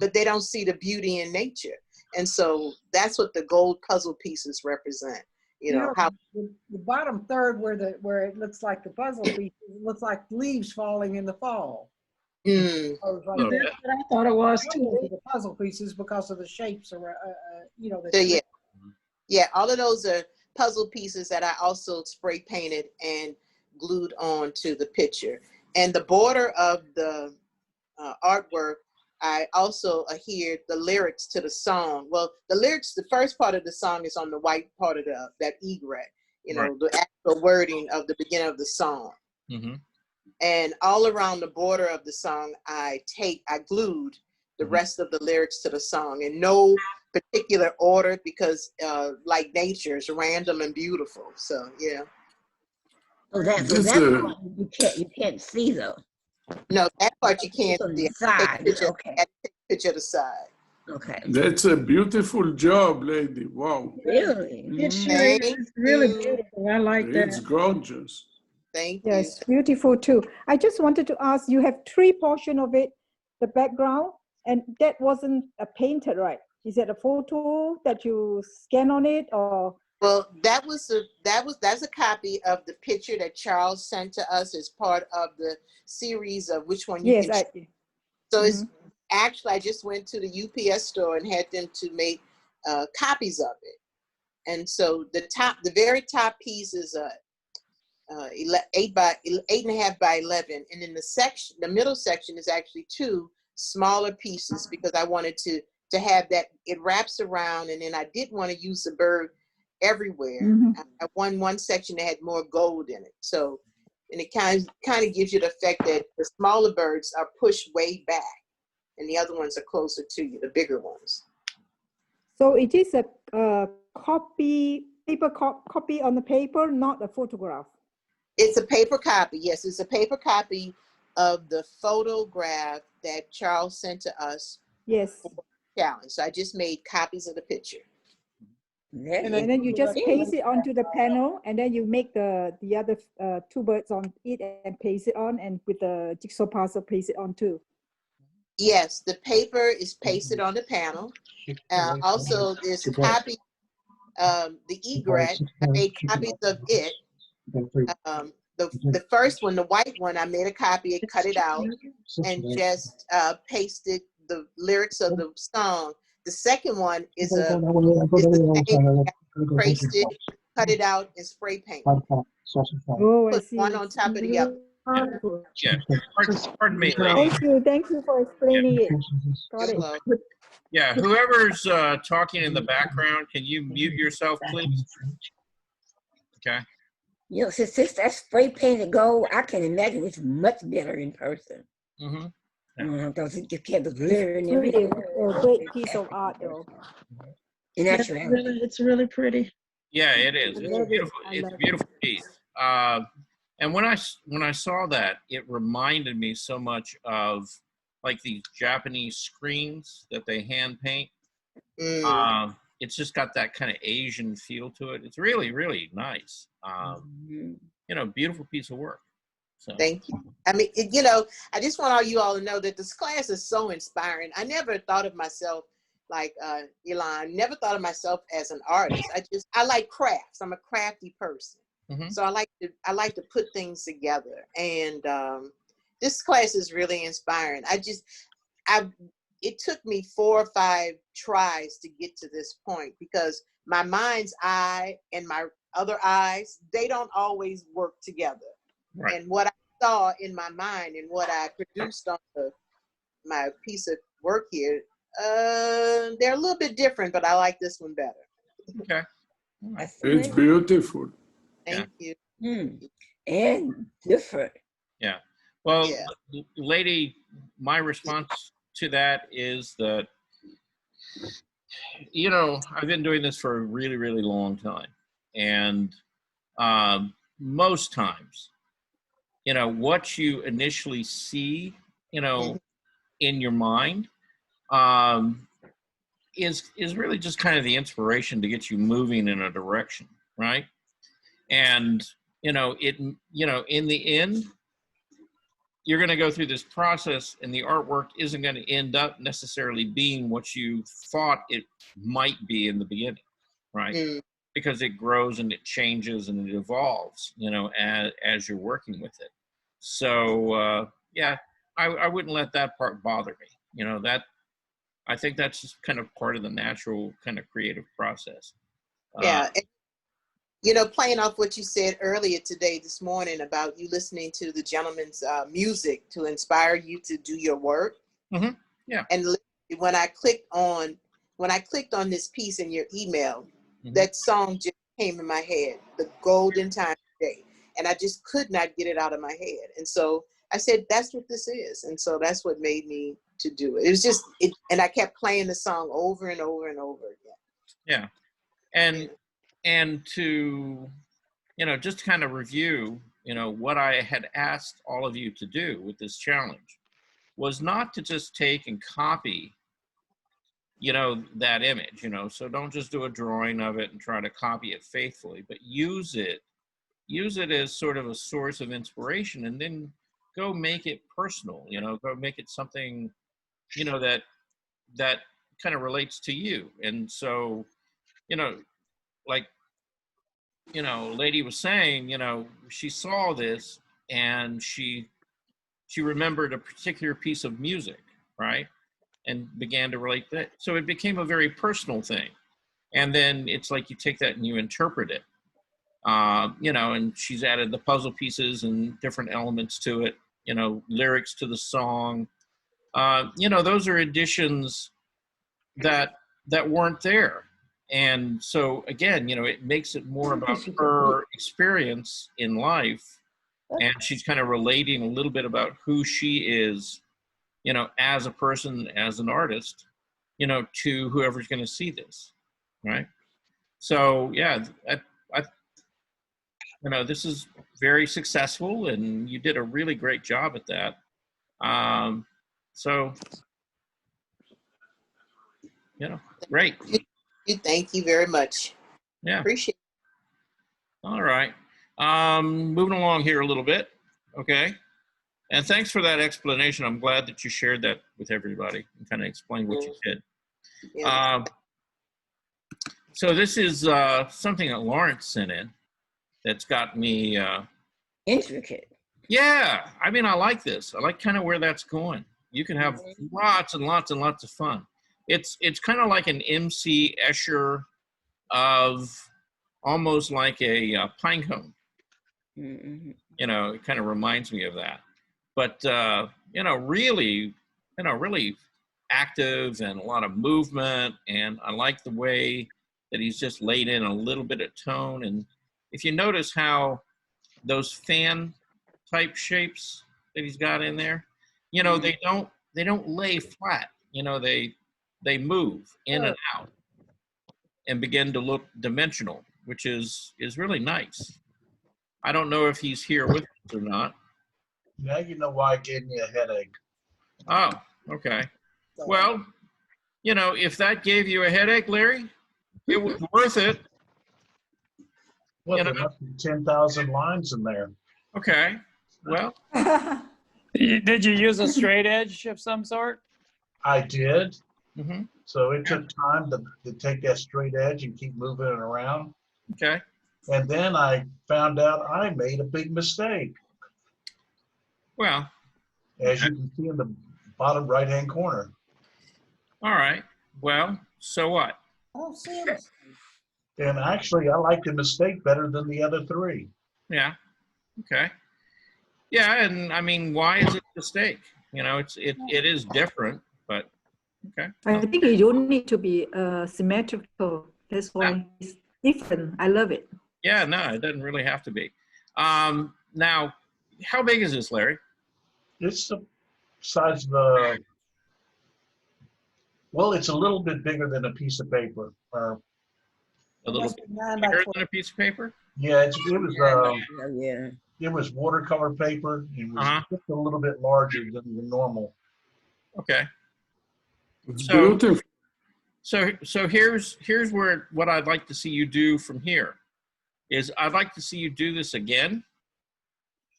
but they don't see the beauty in nature. And so that's what the gold puzzle pieces represent. You know, how the bottom third where it looks like the puzzle piece, it looks like leaves falling in the fall. Mm. That's what I thought it was too. The puzzle pieces because of the shapes, or you know. So yeah, all of those are puzzle pieces that I also spray painted and glued on to the picture. And the border of the artwork, I also adhered the lyrics to the song. Well, the lyrics, the first part of the song is on the white part of that egret, you know, right. The actual wording of the beginning of the song. Mm-hmm. And all around the border of the song, I glued the rest of the lyrics to the song in no particular order, because like nature is random and beautiful. So yeah. Oh, that's you can't see though. No, that part you can't see. Side. Okay. Take a picture of the side. Okay. That's a beautiful job, lady. Wow. Really? It sure is. It's really beautiful. I like that. It's gorgeous. Thank you. Yes, beautiful too. I just wanted to ask, you have 3 portions of it, the background, and that wasn't painted, right? Is it a photo that you scan on it, or? Well, that's a copy of the picture that Charles sent to us as part of the series of which one you can. So it's actually, I just went to the UPS store and had them to make copies of it. And so the very top piece is 8.5 by 11, and in the middle section is actually 2 smaller pieces, because I wanted to have that it wraps around, and then I didn't want to use the bird everywhere. I one section that had more gold in it. So, and it kind of gives you the effect that the smaller birds are pushed way back, and the other ones are closer to you, the bigger ones. So it is a paper copy on the paper, not a photograph. It's a paper copy. Yes, it's a paper copy of the photograph that Charles sent to us. Yes. Challenge. So I just made copies of the picture. And then you just paste it onto the panel, and then you make the other 2 birds on it and paste it on, and with the jigsaw puzzle paste it on too. Yes, the paper is pasted on the panel. Also, there's a copy of the egret. I made copies of it. The first one, the white one, I made a copy, cut it out, and just pasted the lyrics of the song. The second one is the same, pasted, cut it out, and spray paint. Oh, I see. One on top of the other. Yeah. Pardon me. Thank you for explaining it. Got it. Yeah, whoever's talking in the background, can you mute yourself, please? Okay. You know, since that spray painted gold, I can imagine it's much better in person. Because you get the glitter and everything. A great piece of art, though. In actuality, it's really pretty. Yeah, it is. It's a beautiful. It's a beautiful piece. And when I saw that, it reminded me so much of like these Japanese screens that they hand paint. It's just got that kind of Asian feel to it. It's really, really nice. You know, beautiful piece of work. So. Thank you. I mean, I just want all you all to know that this class is so inspiring. I never thought of myself like Elon, never thought of myself as an artist. I like crafts. I'm a crafty person. So I like to put things together. And this class is really inspiring. It took me 4 or 5 tries to get to this point, because my mind's eye and my other eyes, they don't always work together. Right. And what I saw in my mind and what I produced on my piece of work here, they're a little bit different, but I like this one better. Okay. It's beautiful. Thank you. And different. Yeah. Well, Yeah. lady, my response to that is that, you know, I've been doing this for a really, really long time. And most times, you know, what you initially see, you know, in your mind is really just kind of the inspiration to get you moving in a direction, right? And, you know, in the end, you're going to go through this process and the artwork isn't going to end up necessarily being what you thought it might be in the beginning, right? Because it grows and it changes and it evolves, you know, as you're working with it. So, yeah, I wouldn't let that part bother me. You know, that I think that's just kind of part of the natural kind of creative process. Yeah. You know, playing off what you said earlier today, this morning, about you listening to the gentleman's music to inspire you to do your work. Yeah. And when I clicked on this piece in your email, that song just came in my head, The Golden Time Day. And I just could not get it out of my head. And so I said, that's what this is. And so that's what made me to do it. It was just, and I kept playing the song over and over and over again. Yeah. And to, you know, just kind of review, you know, what I had asked all of you to do with this challenge was not to just take and copy, you know, that image, you know, so don't just do a drawing of it and try to copy it faithfully, but use it as sort of a source of inspiration, and then go make it personal, you know, go make it something, you know, that kind of relates to you. And so, you know, like, you know, lady was saying, you know, she saw this and she remembered a particular piece of music, right? And began to relate that. So it became a very personal thing. And then it's like you take that and you interpret it, you know, and she's added the puzzle pieces and different elements to it, you know, lyrics to the song. You know, those are additions that weren't there. And so again, you know, it makes it more about her experience in life, and she's kind of relating a little bit about who she is, you know, as a person, as an artist, you know, to whoever's going to see this, right? So yeah, I you know, this is very successful, and you did a really great job at that. So, you know, great. Thank you very much. Yeah. Appreciate it. All right. Moving along here a little bit. Okay. And thanks for that explanation. I'm glad that you shared that with everybody and kind of explained what you did. Yeah. So this is something that Lawrence sent in that's got me intricate. Yeah. I mean, I like this. I like kind of where that's going. You can have lots and lots and lots of fun. It's kind of like an MC Escher of almost like a pine cone. You know, it kind of reminds me of that. But, you know, really active and a lot of movement. And I like the way that he's just laid in a little bit of tone. And if you notice how those fan type shapes that he's got in there, you know, they don't lay flat. You know, they move in and out and begin to look dimensional, which is really nice. I don't know if he's here with us or not. Now you know why it gave me a headache. Oh, okay. Well, you know, if that gave you a headache, Larry, it was worth it. Well, You there know? must be 10,000 lines in there. Okay. Well, Did you use a straight edge of some sort? I did. Mm-hmm. So it took time to take that straight edge and keep moving it around. Okay. And then I found out I made a big mistake. Well, as you can see in the bottom right-hand corner. All right. Well, so what? Oh, serious. And actually, I like the mistake better than the other three. Yeah. Okay. Yeah, and I mean, why is it a mistake? You know, it is different, but okay. I think you don't need to be symmetrical. That's why it's different. I love it. Yeah, no, it doesn't really have to be. Now, how big is this, Larry? it's the size of the, well, it's a little bit bigger than a piece of paper. A little Must bit be 9 by bigger 12. than a piece of paper? Yeah, it was Yeah. it was watercolor paper. It was Uh-huh. just a little bit larger than the normal. Okay. It's So- beautiful. So here's where what I'd like to see you do from here is I'd like to see you do this again,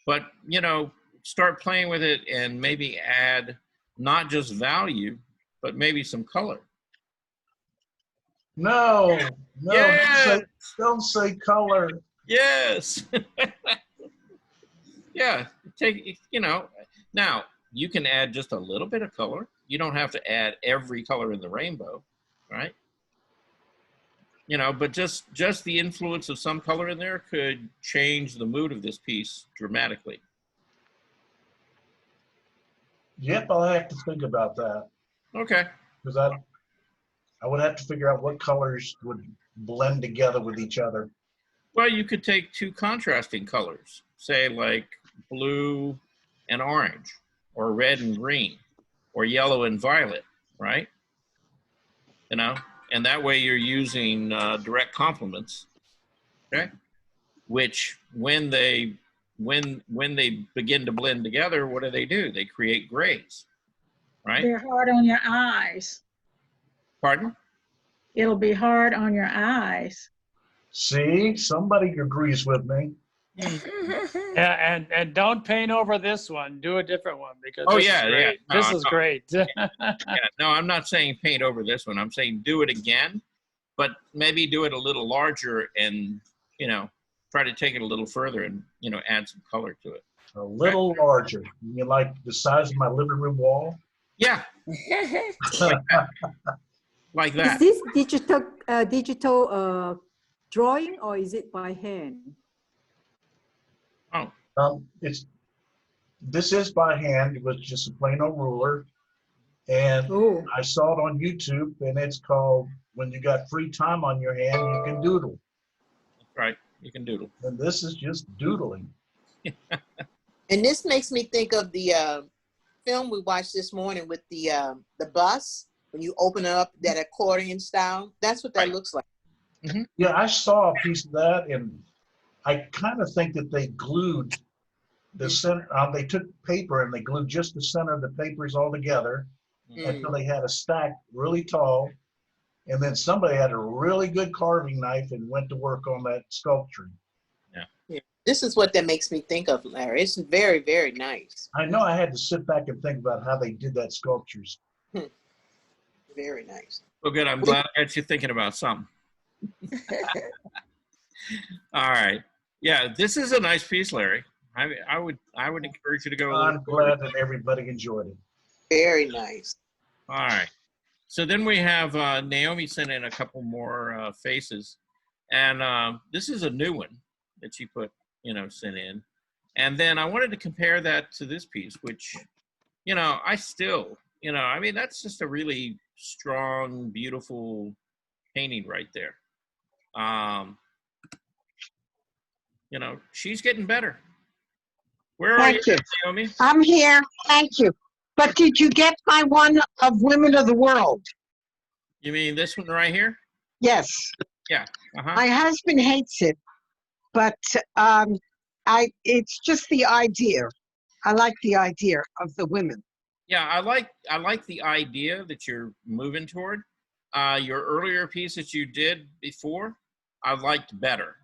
but you know, start playing with it and maybe add not just value, but maybe some color. No, Yeah. don't say color. Yes. Yeah. Take, you know, now you can add just a little bit of color. You don't have to add every color in the rainbow, right? You know, but just the influence of some color in there could change the mood of this piece dramatically. Yep, I'll have to think about that Okay. because I would have to figure out what colors would blend together with each other. Well, you could take two contrasting colors, say like blue and orange, or red and green, or yellow and violet, right? You know, and that way you're using direct complements, okay? Which when they begin to blend together, what do? They create grays, right? They're hard on your eyes. Pardon? It'll be hard on your eyes. See, somebody agrees with me. Yeah, and don't paint over this one. Do a different one because Oh, this yeah, is yeah. great. No, This is no. great. Yeah, no, I'm not saying paint over this one. I'm saying do it again, but maybe do it a little larger and, you know, try to take it a little further and, you know, add some color to it. A little larger. You like the size of my living room wall? Yeah, like Is that. this digital drawing or is it by hand? Oh, This is by hand. It was just a plain old ruler. And Oh, I saw it on YouTube and it's called, when you got free time on your hand, you can doodle. right. You can doodle. And this is just doodling. And this makes me think of the film we watched this morning with the bus, when you open up that accordion style. That's what that Right. looks like. Yeah, I saw a piece of that and I kind of think that they glued the center, they took paper and they glued just the center of the papers all together until they had a stack really tall. And then somebody had a really good carving knife and went to work on that sculpture. Yeah. This is what that makes me think of, Larry. It's very, very nice. I know I had to sit back and think about how they did that sculptures. Very nice. Well, good. I'm glad I got you thinking about something. All right. Yeah, this is a nice piece, Larry. I would encourage you to go a little I'm glad that everybody enjoyed it. Very nice. All right. So then we have Naomi sent in a couple more faces. And this is a new one that she put, you know, sent in. And then I wanted to compare that to this piece, which, you know, I still, you know, I mean, that's just a really strong, beautiful painting right there. You know, she's getting better. Where are you, Naomi? I'm here. Thank you. But did you get my one of Women of the World? You mean this one right here? Yes. Yeah. Uh-huh. My husband hates it, but it's just the idea. I like the idea of the women. Yeah, I like the idea that you're moving toward. Your earlier piece that you did before, I liked better.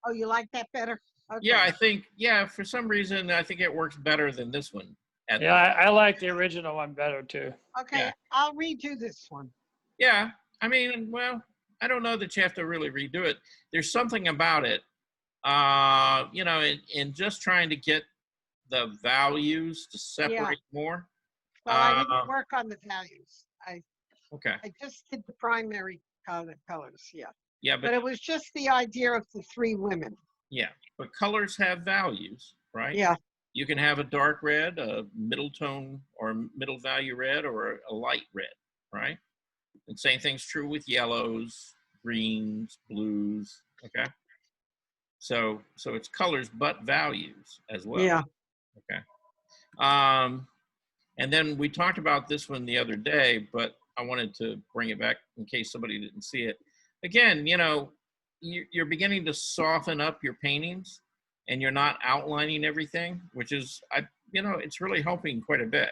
Oh, you like that better? Okay. Yeah, I think, yeah, for some reason, I think it works better than this one. Yeah, I like the original one better too. Okay, Yeah. I'll redo this one. Yeah, I mean, well, I don't know that you have to really redo it. There's something about it, you know, in just trying to get the values to separate more. Well, I didn't work on the values. Okay. I just did the primary colors, yeah. Yeah, But it was just the idea of the three women. yeah, but colors have values, right? Yeah. You can have a dark red, a middle tone or middle value red, or a light red, right? And same thing's true with yellows, greens, blues, okay? So it's colors but values as well. Yeah. Okay. And then we talked about this one the other day, but I wanted to bring it back in case somebody didn't see it. Again, you know, you're beginning to soften up your paintings and you're not outlining everything, which is, you know, it's really helping quite a bit.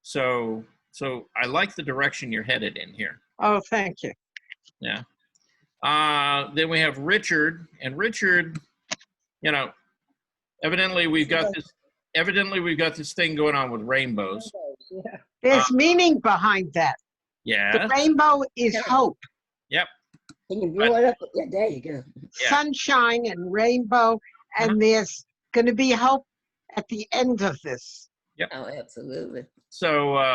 So I like the direction you're headed in here. Oh, thank you. Yeah. Then we have Richard, and Richard, you know, evidently we've got this thing going on with rainbows. Yeah. There's meaning behind that. Yeah. The rainbow is hope. Yep. Can you blow it up? Yeah, there you go. Yeah. Sunshine and rainbow, and there's going to be hope at the end of this. Yep. Oh, absolutely. So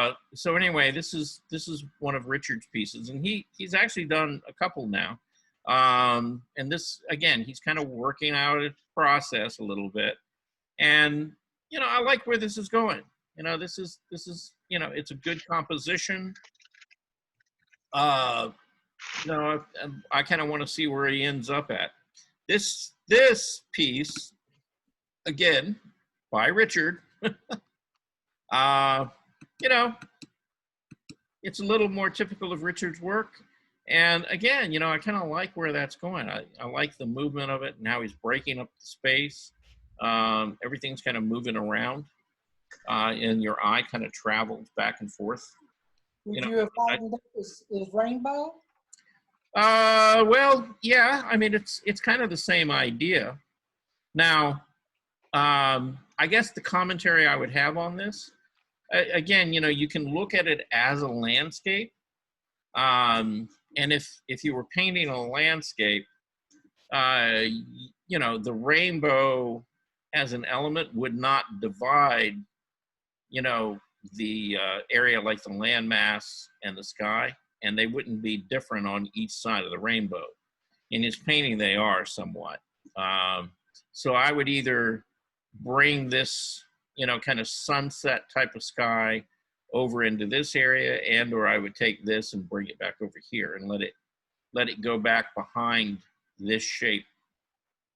anyway, this is one of Richard's pieces, and he's actually done a couple now. And this, again, he's kind of working out his process a little bit. And, you know, I like where this is going. You know, this is, you know, it's a good composition. You know, I kind of want to see where he ends up at. This piece, again, by Richard, you know, it's a little more typical of Richard's work. And again, you know, I kind of like where that's going. I like the movement of it and how he's breaking up the space. Everything's kind of moving around, and your eye kind of travels back and forth. Would you have lightened up his rainbow? Well, yeah, I mean, it's kind of the same idea. Now, I guess the commentary I would have on this, again, you know, you can look at it as a landscape. And if you were painting a landscape, you know, the rainbow as an element would not divide, you know, the area like the landmass and the sky, and they wouldn't be different on each side of the rainbow. In his painting, they are somewhat. So I would either bring this, you know, kind of sunset type of sky over into this area, and or I would take this and bring it back over here and let it go back behind this shape.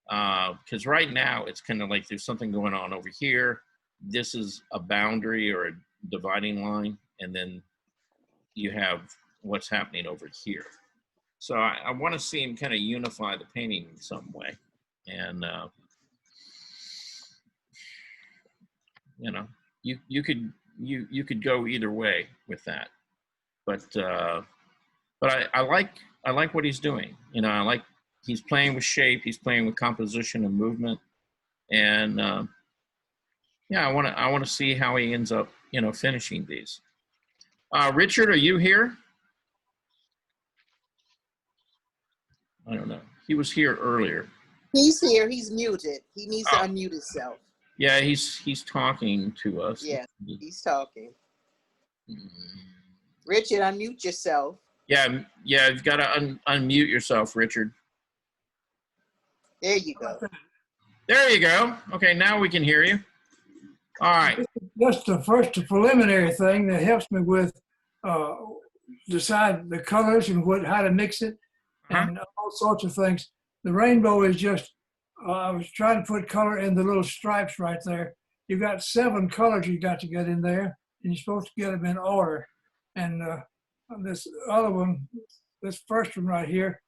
Because right now it's kind of like there's something going on over here. This is a boundary or a dividing line, and then you have what's happening over here. So I want to see him kind of unify the painting in some way. And, you know, you could go either way with that, but I like what he's doing. You know, I like he's playing with shape, he's playing with composition and movement, and yeah, I want to see how he ends up, you know, finishing these. Richard, are you here? I don't know. He was here earlier. He's here. He's muted. He needs to unmute himself. Yeah, he's talking to us. Yeah, he's talking. Richard, unmute yourself. Yeah, you've got to unmute yourself, Richard. There you go. There you go. Okay, now we can hear you. All right. Just the first preliminary thing that helps me with decide the colors and how to mix it and all sorts of things. The rainbow is just, I was trying to put color in the little stripes right there. You've got 7 colors you got to get in there, and you're supposed to get them in order. And this other one, this first one right here,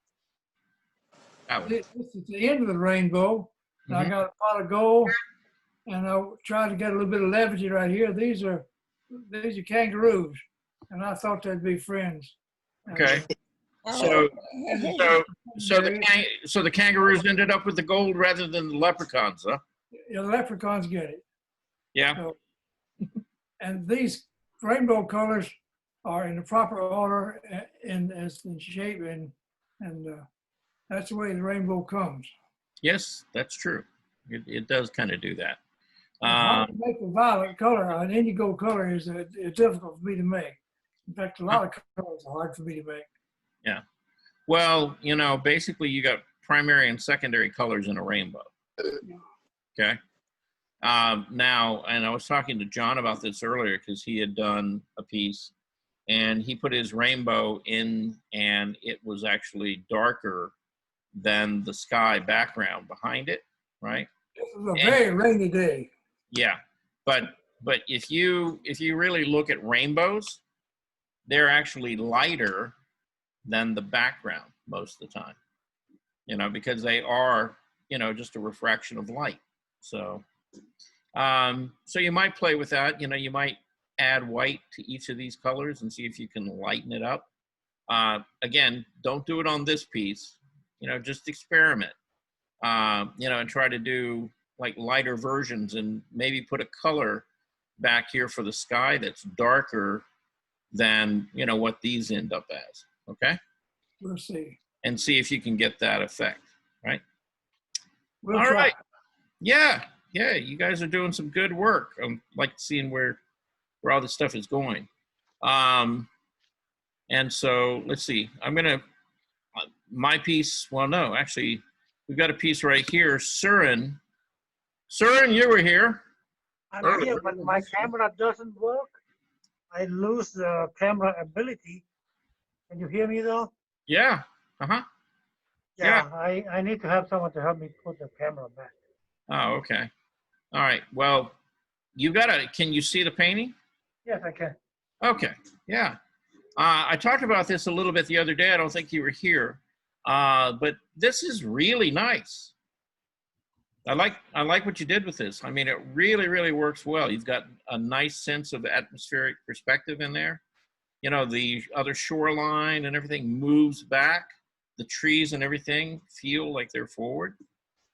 this is the end of the rainbow. And I got a pot of gold, and I tried to get a little bit of levity right here. These are kangaroos, and I thought they'd be friends. Okay. So the kangaroos ended up with the gold rather than the leprechauns, huh? Yeah, the leprechauns get it. Yeah. So, and these rainbow colors are in the proper order and as in shape, and that's the way the rainbow comes. Yes, that's true. It does kind of do that. How to make a violet color, an indigo color, is difficult for me to make. In fact, a lot of colors are hard for me to make. Yeah. Well, you know, basically you got primary and secondary colors in a rainbow. Okay. Now, and I was talking to John about this earlier because he had done a piece and he put his rainbow in and it was actually darker than the sky background behind it, right? This was a very rainy day. Yeah, but But if you really look at rainbows, they're actually lighter than the background most of the time, you know, because they are, you know, just a refraction of light. So, so you might play with that. You know, you might add white to each of these colors and see if you can lighten it up. Again, don't do it on this piece, you know, just experiment, you know, and try to do like lighter versions and maybe put a color back here for the sky that's darker than, you know, what these end up as. Okay. We'll see. And see if you can get that effect, right? We'll All try. right. Yeah. Yeah. You guys are doing some good work. I'm like seeing where all this stuff is going. And so let's see, I'm going to, my piece, well, no, actually, we've got a piece right here. Surin, you were here. I'm here, but my camera doesn't work. I lose the camera ability. Can you hear me though? Yeah. Uh-huh. Yeah, I need to have someone to help me put the camera back. Oh, okay. All right. Well, you gotta, can you see the painting? Yes, I can. Okay. Yeah. I talked about this a little bit the other day. I don't think you were here. But this is really nice. I like what you did with this. I mean, it really, really works well. You've got a nice sense of atmospheric perspective in there. You know, the other shoreline and everything moves back. The trees and everything feel like they're forward.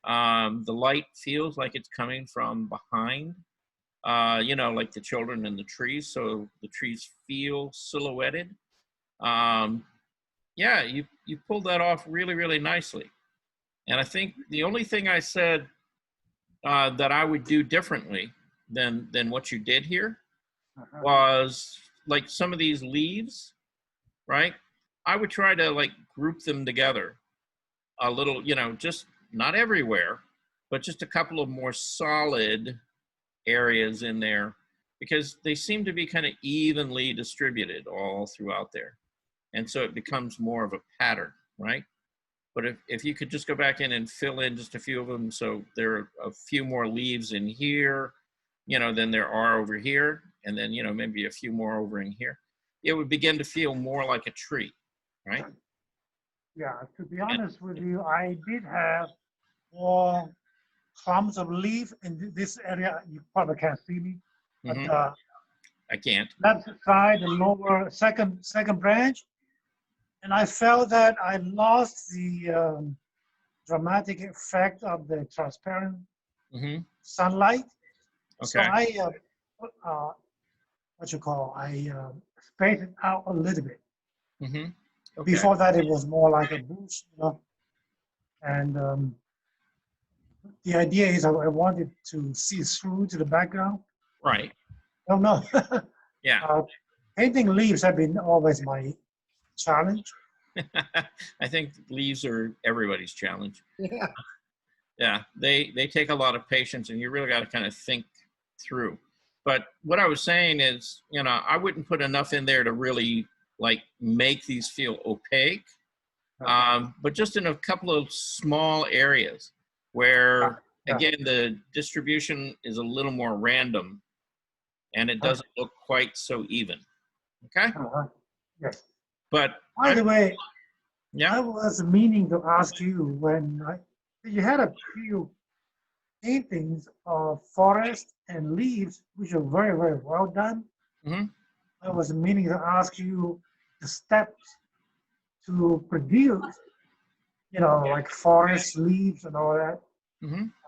The light feels like it's coming from behind, you know, like the children and the trees. So the trees feel silhouetted. Yeah, you pulled that off really, really nicely. And I think the only thing I said that I would do differently than what you did here was like some of these leaves, right? I would try to like group them together a little, you know, just not everywhere, but just a couple of more solid areas in there because they seem to be kind of evenly distributed all throughout there. And so it becomes more of a pattern, right? But if you could just go back in and fill in just a few of them, so there are a few more leaves in here, you know, than there are over here, and then, you know, maybe a few more over in here, it would begin to feel more like a tree, right? Yeah, to be honest with you, I did have more clumps of leaf in this area. You probably can't see me, but I can't. Left side, the lower second branch, and I felt that I lost the dramatic effect of the transparent sunlight. Okay. So I, I spaced it out a little bit. Okay. Before that, it was more like a bush, you know. And the idea is I wanted to see through to the background. Right. I don't know. Yeah. Painting leaves have been always my challenge. I think leaves are everybody's challenge. Yeah. Yeah, they take a lot of patience, and you really got to kind of think through. But what I was saying is, you know, I wouldn't put enough in there to really like make these feel opaque, but just in a couple of small areas where, again, the distribution is a little more random, and it doesn't look quite so even. Okay. Yes. But by the way, yeah, I was meaning to ask you when you had a few paintings of forest and leaves, which are very, very well done. I was meaning to ask you the steps to produce, you know, like forest leaves and all that.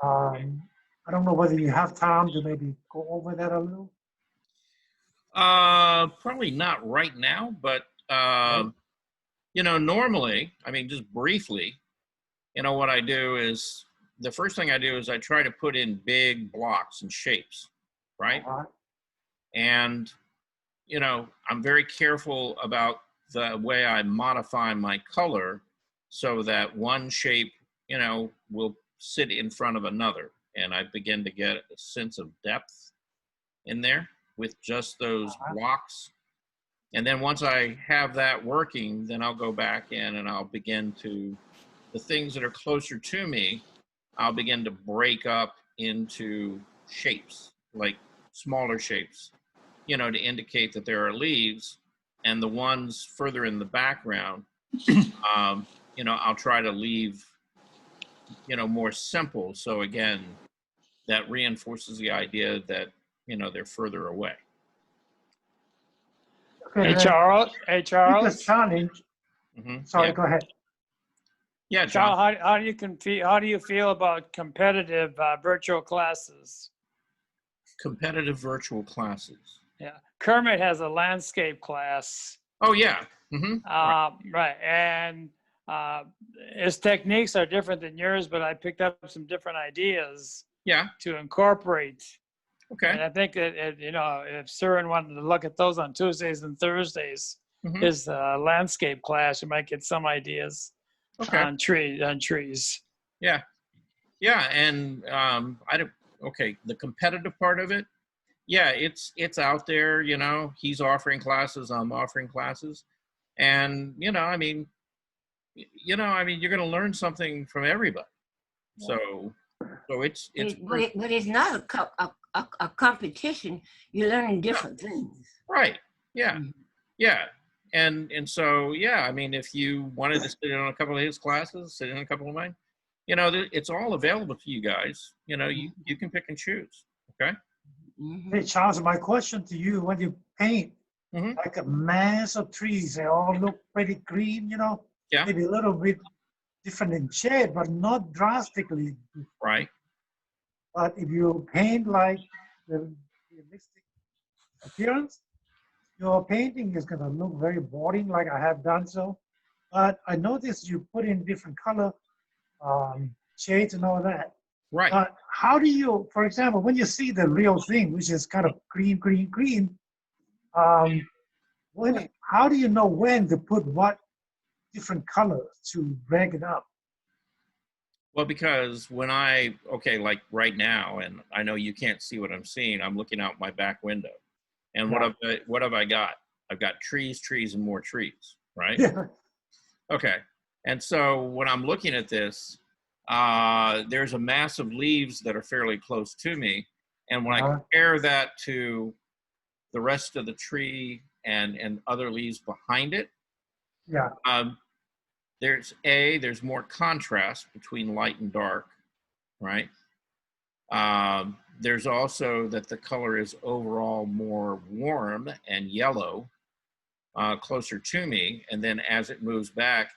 I don't know whether you have time to maybe go over that a little. Probably not right now, but you know, normally, I mean, just briefly, you know, what I do is the first thing I do is I try to put in big blocks and shapes, right? And, you know, I'm very careful about the way I modify my color so that one shape, you know, will sit in front of another. And I begin to get a sense of depth in there with just those blocks. And then once I have that working, then I'll go back in and I'll begin to, the things that are closer to me, I'll begin to break up into shapes, like smaller shapes, you know, to indicate that there are leaves, and the ones further in the background, you know, I'll try to leave, you know, more simple. So again, that reinforces the idea that, you know, they're further away. Hey, Charles. Hey, Charles. Biggest challenge. Sorry, Yeah. go ahead. Yeah, John. Charles, how do you feel about competitive virtual classes? Competitive virtual classes. Yeah, Kermit has a landscape class. Oh yeah. Right, and his techniques are different than yours, but I picked up some different ideas. Yeah. To incorporate. Okay. And I think that you know, if Surin wanted to look at those on Tuesdays and Thursdays, his landscape class, you might get some ideas on trees. Yeah. Yeah, and I don't. Okay, the competitive part of it. Yeah, it's out there, you know, he's offering classes, I'm offering classes. And, you know, I mean, you're going to learn something from everybody. So it's but it's not a competition. You're learning different things. Right. Yeah. Yeah. And so, yeah, I mean, if you wanted to sit in on a couple of his classes, sit in a couple of mine, you know, it's all available to you guys. You know, you can pick and choose. Okay. Hey, Charles, my question to you, when you paint like a mass of trees, they all look pretty green, you know, maybe a little bit different in shade, but not drastically. Right. But if you paint like the realistic appearance, your painting is going to look very boring, like I have done so. But I noticed you put in different color shades and all that. Right. How do you, for example, when you see the real thing, which is kind of green, how do you know when to put what different colors to break it up? Well, because when like right now, and I know you can't see what I'm seeing, I'm looking out my back window. And what have I got? I've got trees, and more trees, right? Yeah. Okay. And so when I'm looking at this, there's a mass of leaves that are fairly close to me. And when I compare that to the rest of the tree and other leaves behind it, there's more contrast between light and dark, right? There's also that the color is overall more warm and yellow, closer to me. And then as it moves back,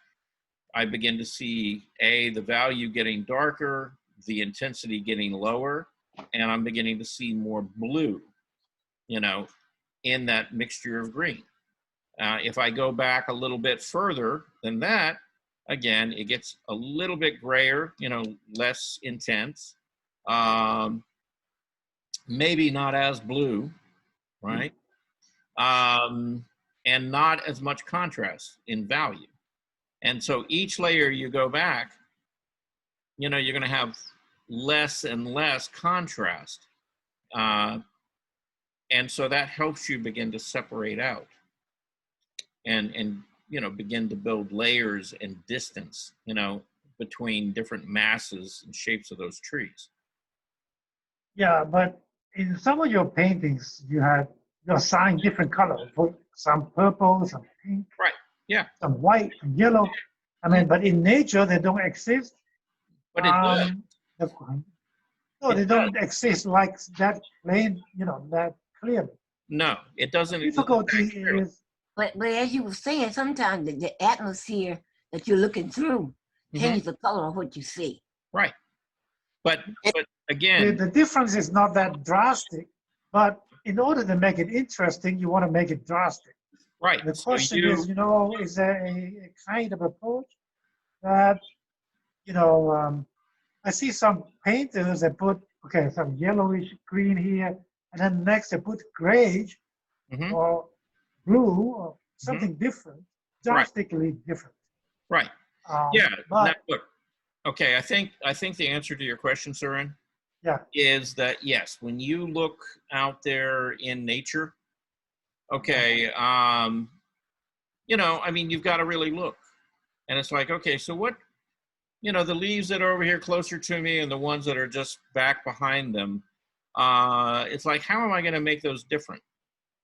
I begin to see the value getting darker, the intensity getting lower, and I'm beginning to see more blue, you know, in that mixture of green. If I go back a little bit further than that, again, it gets a little bit grayer, you know, less intense, maybe not as blue, right? And not as much contrast in value. And so each layer you go back, you know, you're going to have less and less contrast. And so that helps you begin to separate out and you know, begin to build layers and distance, you know, between different masses and shapes of those trees. Yeah, but in some of your paintings, you're assigned different colors, some purple, some pink. Right. Yeah. Some white, some yellow. I mean, but in nature, they don't exist. But it does. No, they don't exist like that plain, you know, that clearly. No, it doesn't. Difficulty is. But as you were saying, sometimes the atmosphere that you're looking through changes the color of what you see. Right. But again, the difference is not that drastic. But in order to make it interesting, you want to make it drastic. Right. The question is, you know, is there a kind of approach that, you know, I see some painters that put, some yellowish green here, and then next they put grayish or blue or something different, drastically different. Right. Yeah. Now, look, okay, I think the answer to your question, Surin, is that yes, when you look out there in nature, you know, I mean, you've got to really look. And it's like, okay, so what, you know, the leaves that are over here closer to me and the ones that are just back behind them, it's like, how am I going to make those different?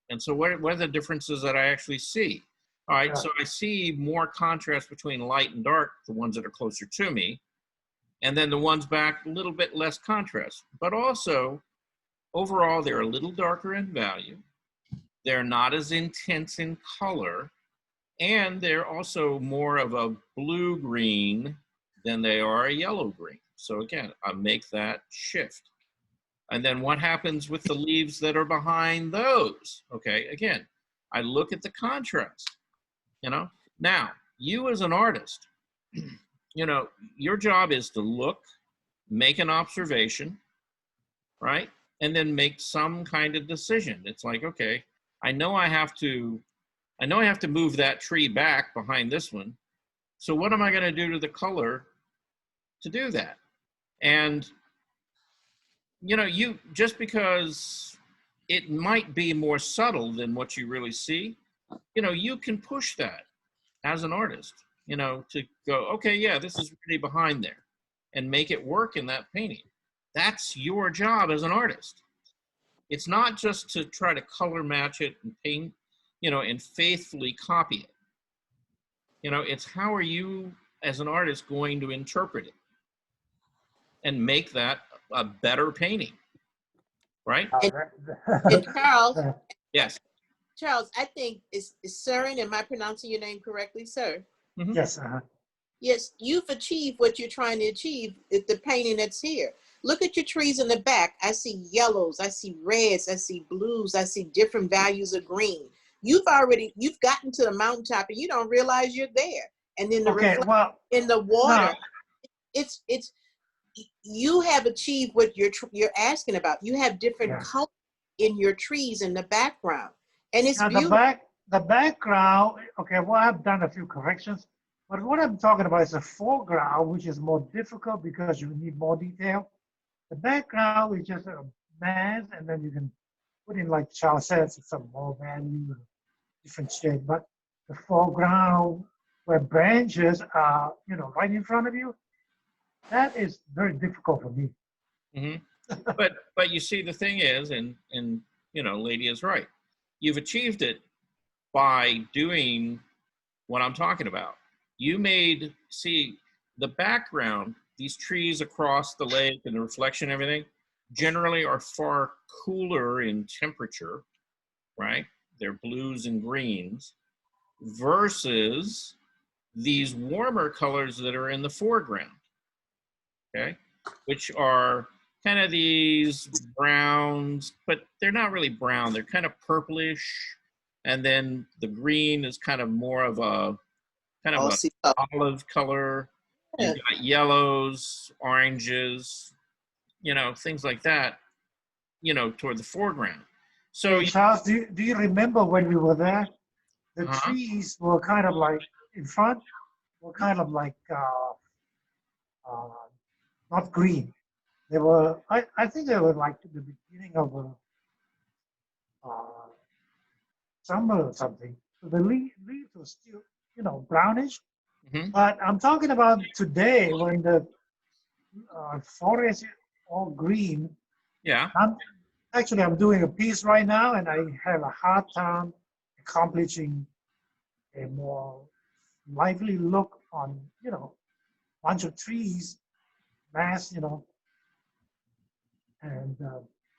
And so what are the differences that I actually see? All right, so I see more contrast between light and dark, the ones that are closer to me, and then the ones back, a little bit less contrast. But also, overall, they're a little darker in value. They're not as intense in color, and they're also more of a blue-green than they are a yellow-green. So again, I make that shift. And then what happens with the leaves that are behind those? Okay, again, I look at the contrast, you know? Now, you as an artist, you know, your job is to look, make an observation, right? And then make some kind of decision. It's like, okay, I know I have to move that tree back behind this one. So what am I going to do to the color to do that? And you know, just because it might be more subtle than what you really see, you know, you can push that as an artist, you know, to go, okay, yeah, this is really behind there, and make it work in that painting. That's your job as an artist. It's not just to try to color match it and paint, you know, and faithfully copy it. You know, it's how are you as an artist going to interpret it and make that a better painting, right? And Charles, Yes. Charles, I think is Surin, am I pronouncing your name correctly, sir? Mm-hmm. Yes. Yes, you've achieved what you're trying to achieve with the painting that's here. Look at your trees in the back. I see yellows, I see reds, I see blues, I see different values of green. You've gotten to the mountaintop and you don't realize you're there. And then the reflection in the water, it's you have achieved what you're asking about. You have different colors in your trees in the background, and it's beautiful. The background. Okay, well, I've done a few corrections, but what I'm talking about is the foreground, which is more difficult because you need more detail. The background is just a mass, and then you can put in, like Charles says, some more value, different shade. But the foreground, where branches are, you know, right in front of you, that is very difficult for me. Mm-hmm. But you see, the thing is, and you know, Lady is right. You've achieved it by doing what I'm talking about. You see the background, these trees across the lake and the reflection, everything, generally are far cooler in temperature, right? They're blues and greens versus these warmer colors that are in the foreground. Okay, which are kind of these browns, but they're not really brown. They're kind of purplish, and then the green is kind of more of a olive color. You've got yellows, oranges, you know, things like that, you know, toward the foreground. So, Charles, do you remember when we were there? The trees were kind of like in front, were kind of like not green. They were, I think they were like the beginning of summer or something. So the leaves were still, you know, brownish. Mm-hmm. But I'm talking about today when the forest is all green. Yeah. I'm doing a piece right now, and I have a hard time accomplishing a more lively look on, you know, bunch of trees, mass, you know. And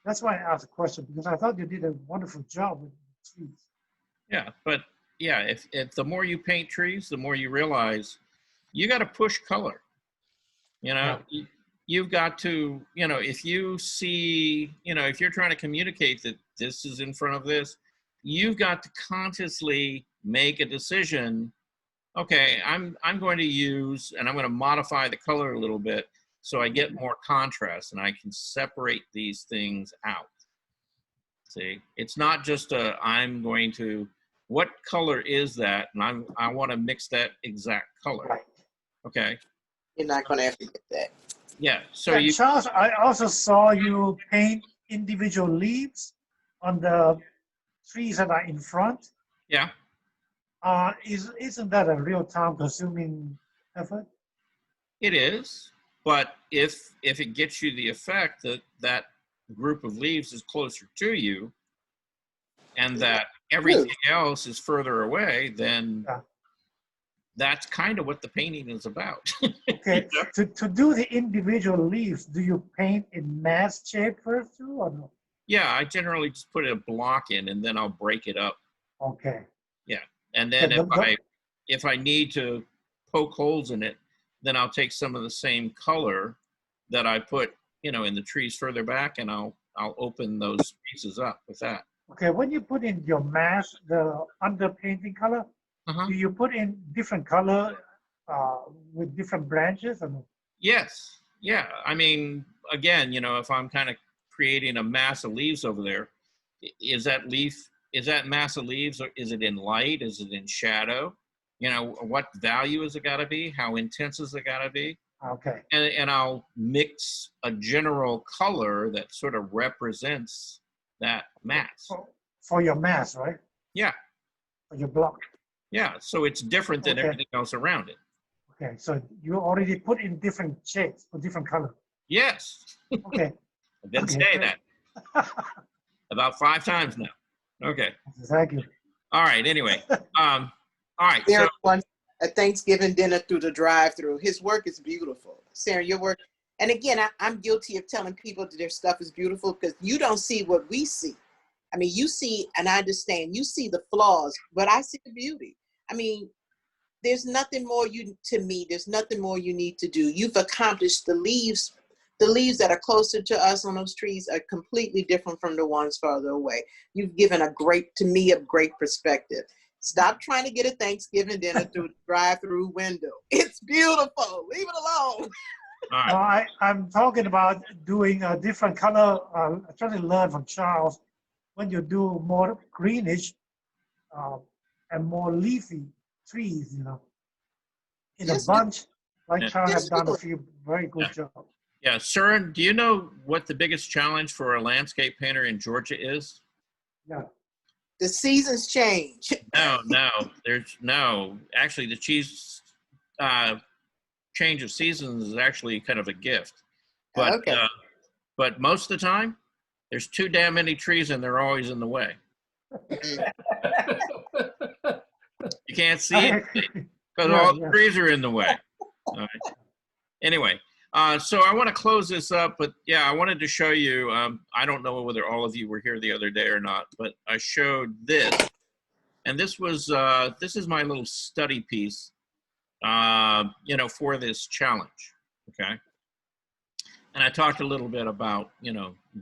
that's why I asked the question, because I thought you did a wonderful job with the trees. Yeah, but yeah, if the more you paint trees, the more you realize you got to push color. You know, you've got to, you know, if you see, you know, if you're trying to communicate that this is in front of this, you've got to consciously make a decision. Okay, I'm going to use, and I'm going to modify the color a little bit so I get more contrast and I can separate these things out. See, it's not just I'm going to, what color is that? And I want to mix that exact color. Right. Okay. You're not going to ever get that. Yeah. So you, Charles, I also saw you paint individual leaves on the trees that are in front. Yeah. Isn't that a real time-consuming effort? It is, but if it gets you the effect that group of leaves is closer to you and that everything else is further away, then that's kind of what the painting is about. Okay, to do the individual leaves, do you paint in mass shape first too, or no? Yeah, I generally just put a block in and then I'll break it up. Okay. Yeah, and then if I need to poke holes in it, then I'll take some of the same color that I put, in the trees further back, and I'll open those pieces up with that. Okay, when you put in your mask, the underpainting color, do you put in different color with different branches? Or no? Yes, yeah. I mean, again, if I'm kind of creating a mass of leaves over there, is that mass of leaves, or is it in light? Is it in shadow? What value has it got to be? How intense has it got to be? Okay. And I'll mix a general color that sort of represents that mass. For your mass, right? Yeah. For your block. Yeah, so it's different than everything else around it. Okay, so you already put in different shades or different color. Yes. Okay. I didn't say that. About 5 times now. Okay. Thank you. All right, anyway. All right. Sarah wants a Thanksgiving dinner through the drive-through. His work is beautiful. Sarah, your work. And again, I'm guilty of telling people that their stuff is beautiful because you don't see what we see. I mean, you see, and I understand, you see the flaws, but I see the beauty. I mean, there's nothing more there's nothing more you need to do. You've accomplished the leaves that are closer to us on those trees are completely different from the ones farther away. You've given a great perspective. Stop trying to get a Thanksgiving dinner through the drive-through window. It's beautiful. Leave it alone. No, I'm talking about doing a different color. I try to learn from Charles. When you do more greenish and more leafy trees, in a bunch, like Charles has done a few very good jobs. Yeah, Søren, do you know what the biggest challenge for a landscape painter in Georgia is? Yeah. The seasons change. No. Actually, the change of seasons is actually kind of a gift. But but most of the time, there's too damn many trees and they're always in the way. You can't see it because all the trees are in the way. All right. Anyway, so I want to close this up, but yeah, I wanted to show you, I don't know whether all of you were here the other day or not, but I showed this. And this is my little study piece, for this challenge, okay? And I talked a little bit about,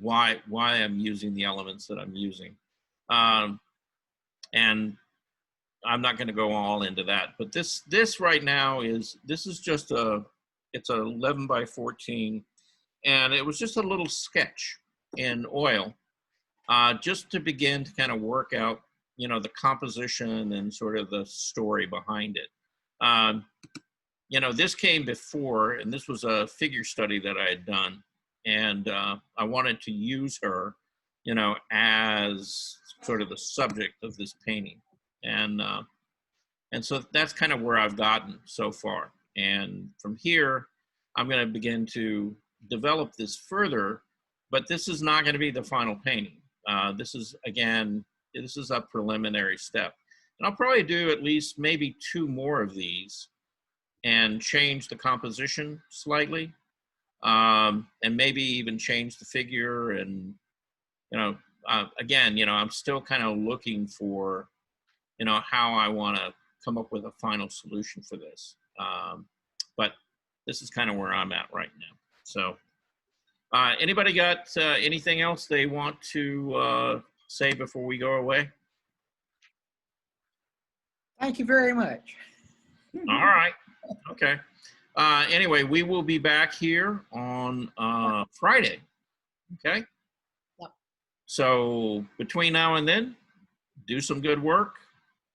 why I'm using the elements that I'm using. And I'm not going to go all into that, but this right now is just it's a 11 by 14, and it was just a little sketch in oil, just to begin to kind of work out, the composition and sort of the story behind it. This came before, and this was a figure study that I had done, and I wanted to use her, as sort of the subject of this painting. And so that's kind of where I've gotten so far. And from here, I'm going to begin to develop this further, but this is not going to be the final painting. This is a preliminary step. And I'll probably do at least maybe 2 more of these and change the composition slightly, and maybe even change the figure. And, again, I'm still kind of looking for, how I want to come up with a final solution for this. But this is kind of where I'm at right now. So anybody got anything else they want to say before we go away? Thank you very much. All right. Okay. Anyway, we will be back here on Friday. Okay. Yep. So between now and then, do some good work.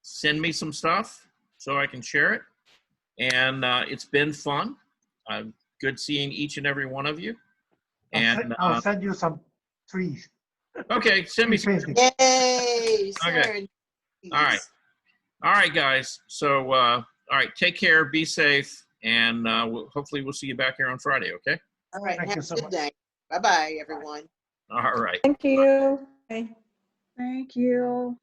Send me some stuff so I can share it. And it's been fun. Good seeing each and every one of you. And I'll send you some trees. Okay, send me some. Yay! Okay. All right. All right, guys. So, all right, take care, be safe, and hopefully we'll see you back here on Friday, okay? All right, Thank have you a so good much. day. Bye-bye, everyone. All right. Thank you. Bye. Thank you.